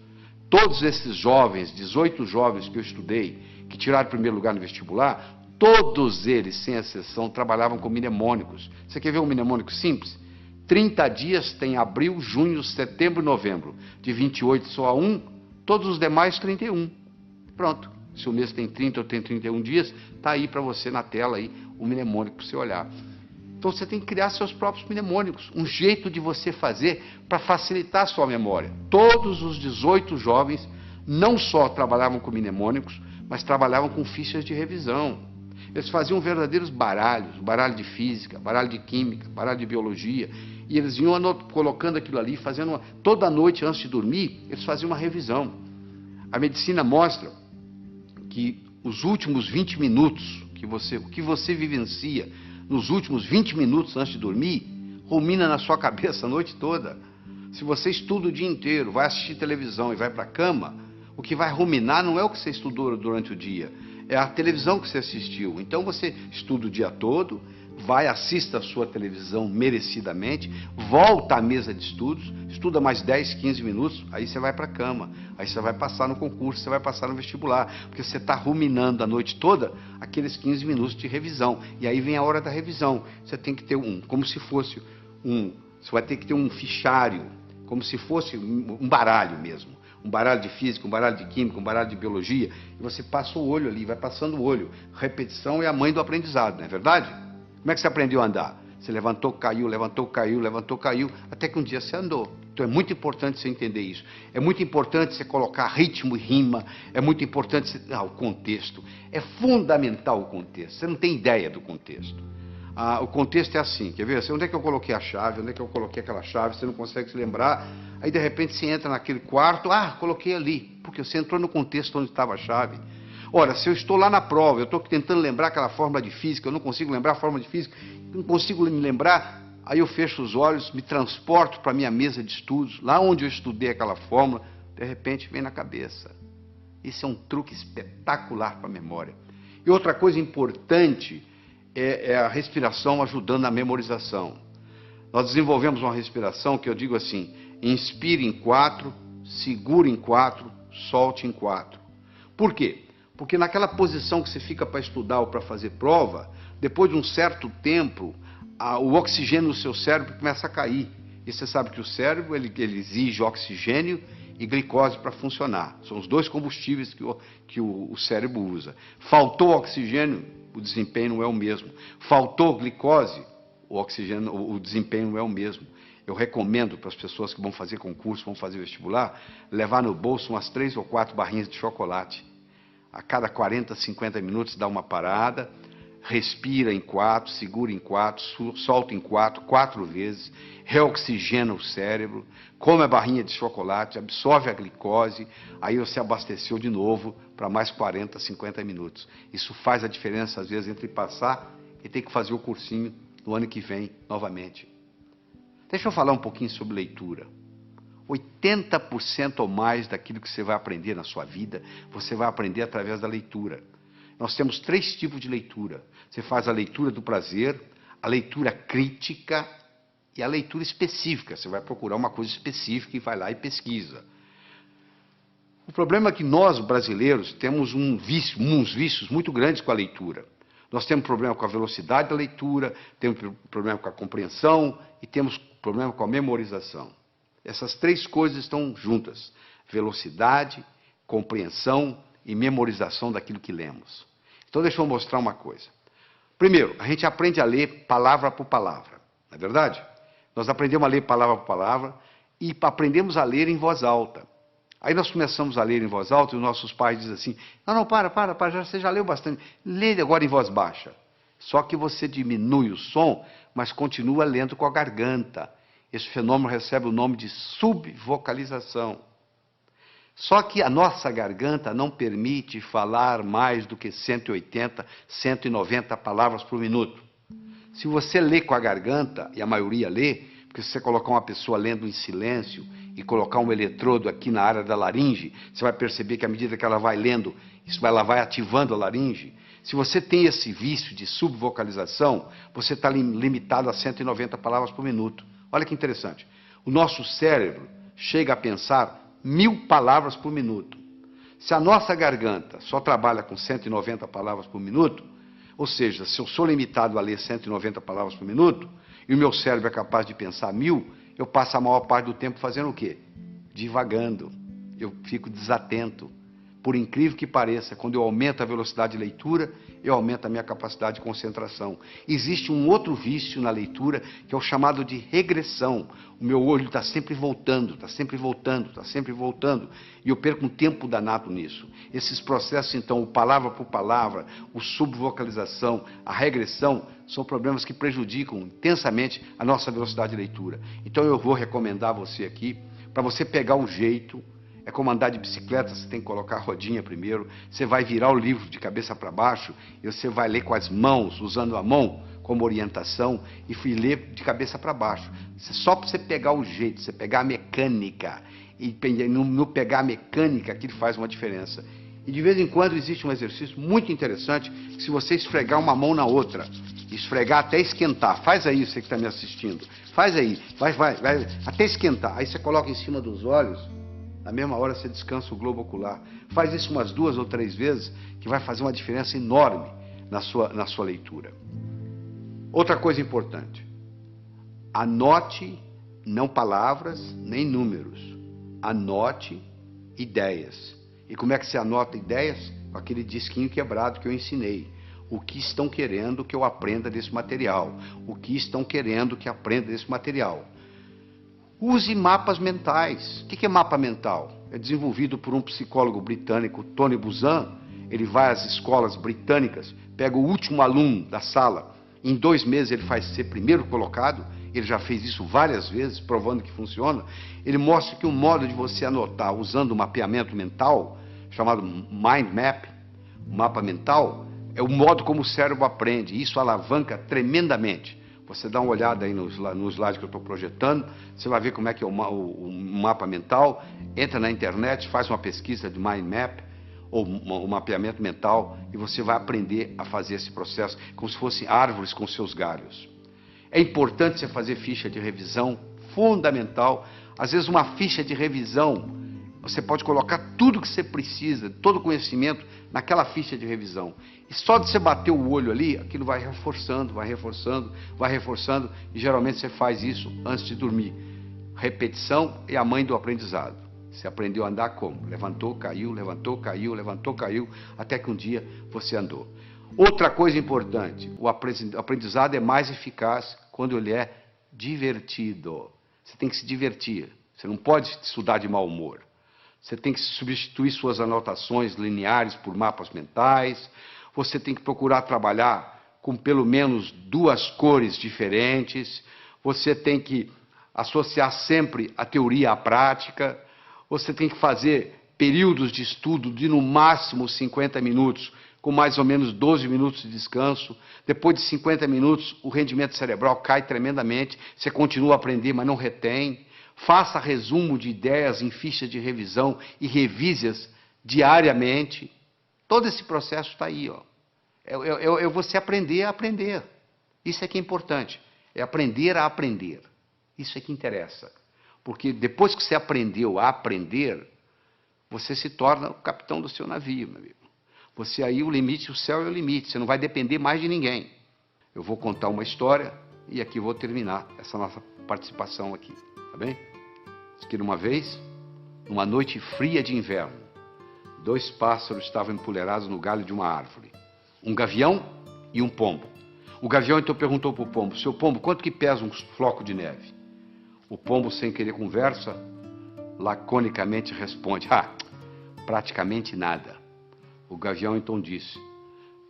Todos esses jovens, 18 jovens que eu estudei, que tiraram o primeiro lugar no vestibular, todos eles, sem exceção, trabalhavam com mnemônicos. Você quer ver um mnemônico simples? 30 dias tem abril, junho, setembro e novembro. De 28 só há 1, todos os demais 31. Pronto. Se o mês tem 30 ou tem 31 dias, está aí para você na tela aí, o mnemônico para você olhar. Então você tem que criar seus próprios mnemônicos, um jeito de você fazer para facilitar a sua memória. Todos os 18 jovens não só trabalhavam com mnemônicos, mas trabalhavam com fichas de revisão. Eles faziam verdadeiros baralhos, baralho de física, baralho de química, baralho de biologia, e eles iam colocando aquilo ali, fazendo toda noite antes de dormir, eles faziam uma revisão. A medicina mostra que os últimos 20 minutos, o que você vivencia nos últimos 20 minutos antes de dormir, rumina na sua cabeça a noite toda. Se você estuda o dia inteiro, vai assistir televisão e vai para a cama, o que vai ruminar não é o que você estudou durante o dia, é a televisão que você assistiu. Então você estuda o dia todo, vai, assista a sua televisão merecidamente, volta à mesa de estudos, estuda mais 10, 15 minutos, aí você vai para a cama, aí você vai passar no concurso, você vai passar no vestibular, porque você está ruminando a noite toda aqueles 15 minutos de revisão, e aí vem a hora da revisão, você tem que ter como se fosse você vai ter que ter um fichário, como se fosse um baralho mesmo, um baralho de física, um baralho de química, um baralho de biologia, e você passa o olho ali, vai passando o olho, repetição é a mãe do aprendizado, não é verdade? Como é que você aprendeu a andar? Você levantou, caiu, levantou, caiu, levantou, caiu, até que um dia você andou. Então é muito importante você entender isso. É muito importante você colocar ritmo e rima, é muito importante você... o contexto. É fundamental o contexto. Você não tem ideia do contexto. O contexto é assim, quer ver? Onde é que eu coloquei a chave? Onde é que eu coloquei aquela chave? Você não consegue se lembrar. Aí de repente você entra naquele quarto, coloquei ali, porque você entrou no contexto onde estava a chave. Ora, se eu estou lá na prova, eu estou tentando lembrar aquela fórmula de física, eu não consigo lembrar a fórmula de física, não consigo me lembrar, aí eu fecho os olhos, me transporto para a minha mesa de estudos, lá onde eu estudei aquela fórmula, de repente vem na cabeça. Isso é um truque espetacular para a memória. E outra coisa importante é a respiração ajudando na memorização. Nós desenvolvemos uma respiração que eu digo assim, inspire em 4, segure em 4, solte em 4. Por quê? Porque naquela posição que você fica para estudar ou para fazer prova, depois de um certo tempo, o oxigênio no seu cérebro começa a cair. E você sabe que o cérebro ele exige oxigênio e glicose para funcionar. São os dois combustíveis que o cérebro usa. Faltou oxigênio, o desempenho não é o mesmo. Faltou glicose, o desempenho não é o mesmo. Eu recomendo para as pessoas que vão fazer concurso, vão fazer vestibular, levar no bolso umas 3 ou 4 barrinhas de chocolate. A cada 40, 50 minutos dá uma parada, respira em 4, segura em 4, solta em 4 vezes, reoxigena o cérebro, come a barrinha de chocolate, absorve a glicose, aí você abasteceu de novo para mais 40, 50 minutos. Isso faz a diferença, às vezes, entre passar e ter que fazer o cursinho no ano que vem, novamente. Deixa eu falar um pouquinho sobre leitura. 80% ou mais daquilo que você vai aprender na sua vida, você vai aprender através da leitura. Nós temos 3 tipos de leitura. Você faz a leitura do prazer, a leitura crítica e a leitura específica. Você vai procurar uma coisa específica e vai lá e pesquisa. O problema é que nós, brasileiros, temos uns vícios muito grandes com a leitura. Nós temos problema com a velocidade da leitura, temos problema com a compreensão e temos problema com a memorização. Essas 3 coisas estão juntas: velocidade, compreensão e memorização daquilo que lemos. Então deixa eu mostrar uma coisa. Primeiro, a gente aprende a ler palavra por palavra, não é verdade? Nós aprendemos a ler palavra por palavra e aprendemos a ler em voz alta. Aí nós começamos a ler em voz alta e os nossos pais dizem assim: não, para, você já leu bastante, lê agora em voz baixa. Só que você diminui o som, mas continua lendo com a garganta. Esse fenômeno recebe o nome de subvocalização. Só que a nossa garganta não permite falar mais do que 180, 190 palavras por minuto. Se você lê com a garganta, e a maioria lê, porque se você colocar uma pessoa lendo em silêncio e colocar um eletrodo aqui na área da laringe, você vai perceber que à medida que ela vai lendo, ela vai ativando a laringe. Se você tem esse vício de subvocalização, você está limitado a 190 palavras por minuto. Olha que interessante. O nosso cérebro chega a pensar 1000 palavras por minuto. Se a nossa garganta só trabalha com 190 palavras por minuto, ou seja, se eu sou limitado a ler 190 palavras por minuto, e o meu cérebro é capaz de pensar 1000, eu passo a maior parte do tempo fazendo o quê? Divagando. Eu fico desatento. Por incrível que pareça, quando eu aumento a velocidade de leitura, eu aumento a minha capacidade de concentração. Existe um outro vício na leitura, que é o chamado de regressão. O meu olho está sempre voltando, está sempre voltando, está sempre voltando. E eu perco um tempo danado nisso. Esses processos, então, o palavra por palavra, o subvocalização, a regressão, são problemas que prejudicam intensamente a nossa velocidade de leitura. Então eu vou recomendar a você aqui, para você pegar um jeito. É como andar de bicicleta, você tem que colocar a rodinha primeiro, você vai virar o livro de cabeça para baixo, e você vai ler com as mãos, usando a mão como orientação, e ler de cabeça para baixo. Só para você pegar o jeito, você pegar a mecânica, e no pegar a mecânica, aquilo faz uma diferença. E de vez em quando existe um exercício muito interessante, que se você esfregar uma mão na outra, esfregar até esquentar, faz aí você que está me assistindo, faz aí, vai, até esquentar, aí você coloca em cima dos olhos. Na mesma hora você descansa o globo ocular. Faz isso umas 2 ou 3 vezes, que vai fazer uma diferença enorme na sua leitura. Outra coisa importante. Anote, não palavras, nem números. Anote ideias. E como é que você anota ideias? Com aquele disquinho quebrado que eu ensinei. O que estão querendo que eu aprenda desse material? O que estão querendo que aprenda desse material? Use mapas mentais. O que é mapa mental? É desenvolvido por um psicólogo britânico, Tony Buzan. Ele vai às escolas britânicas, pega o último aluno da sala, em 2 meses ele faz ser primeiro colocado, ele já fez isso várias vezes, provando que funciona. Ele mostra que um modo de você anotar usando um mapeamento mental, chamado Mind Map, mapa mental, é o modo como o cérebro aprende. Isso alavanca tremendamente. Você dá uma olhada aí no slide que eu estou projetando, você vai ver como é que é o mapa mental, entra na internet, faz uma pesquisa de Mind Map, ou um mapeamento mental, e você vai aprender a fazer esse processo como se fossem árvores com seus galhos. É importante você fazer ficha de revisão, fundamental. Às vezes uma ficha de revisão, Você pode colocar tudo que você precisa, todo o conhecimento, naquela ficha de revisão. E só de você bater o olho ali, aquilo vai reforçando, vai reforçando, vai reforçando. E geralmente você faz isso antes de dormir. Repetição é a mãe do aprendizado. Você aprendeu a andar como? Levantou, caiu, levantou, caiu, levantou, caiu, até que um dia você andou. Outra coisa importante, o aprendizado é mais eficaz quando ele é divertido. Você tem que se divertir. Você não pode estudar de mau humor. Você tem que substituir suas anotações lineares por mapas mentais. Você tem que procurar trabalhar com pelo menos 2 cores diferentes. Você tem que associar sempre a teoria à prática. Você tem que fazer períodos de estudo de no máximo 50 minutos, com mais ou menos 12 minutos de descanso. Depois de 50 minutos, o rendimento cerebral cai tremendamente. Você continua a aprender, mas não retém. Faça resumo de ideias em fichas de revisão e revise-as diariamente. Todo esse processo está aí, ó. É você aprender a aprender. Isso é que é importante. É aprender a aprender. Isso é que interessa. Porque depois que você aprendeu a aprender, você se torna o capitão do seu navio, meu amigo. Você aí, o limite, o céu é o limite. Você não vai depender mais de ninguém. Eu vou contar uma história e aqui vou terminar essa nossa participação aqui. Tá bem? Diz que uma vez, numa noite fria de inverno, 2 pássaros estavam empoleirados no galho de uma árvore. Um gavião e um pombo. O gavião então perguntou para o pombo: seu pombo, quanto que pesa um floco de neve? O pombo, sem querer conversa, laconicamente responde: praticamente nada. O gavião então disse: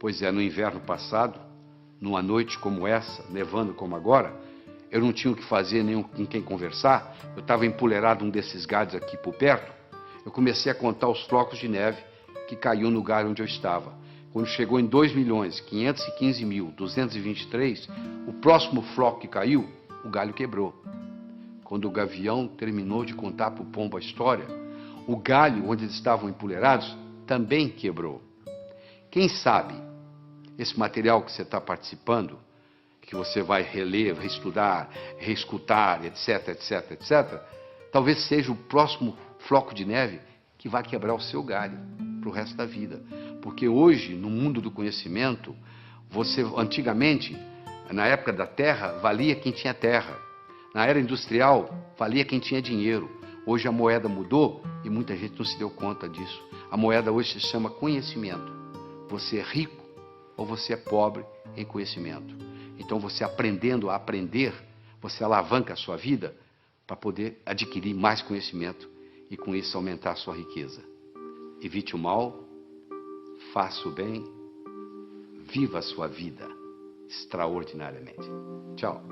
pois é, no inverno passado, numa noite como essa, nevando como agora, eu não tinha o que fazer, nem com quem conversar. Eu estava empoleirado num desses galhos aqui por perto. Eu comecei a contar os flocos de neve que caiu no galho onde eu estava. Quando chegou em 2.515.223, o próximo floco que caiu, o galho quebrou. Quando o gavião terminou de contar para o pombo a história, o galho onde eles estavam empoleirados também quebrou. Quem sabe esse material que você está participando, que você vai reler, reestudar, reescutar, etc, etc, etc, talvez seja o próximo floco de neve que vai quebrar o seu galho para o resto da vida. Porque hoje, no mundo do conhecimento, antigamente, na época da terra, valia quem tinha terra. Na era industrial, valia quem tinha dinheiro. Hoje a moeda mudou e muita gente não se deu conta disso. A moeda hoje se chama conhecimento. Você é rico ou você é pobre em conhecimento. Então, você aprendendo a aprender, você alavanca a sua vida para poder adquirir mais conhecimento e, com isso, aumentar a sua riqueza. Evite o mal, faça o bem, viva a sua vida extraordinariamente. Tchau.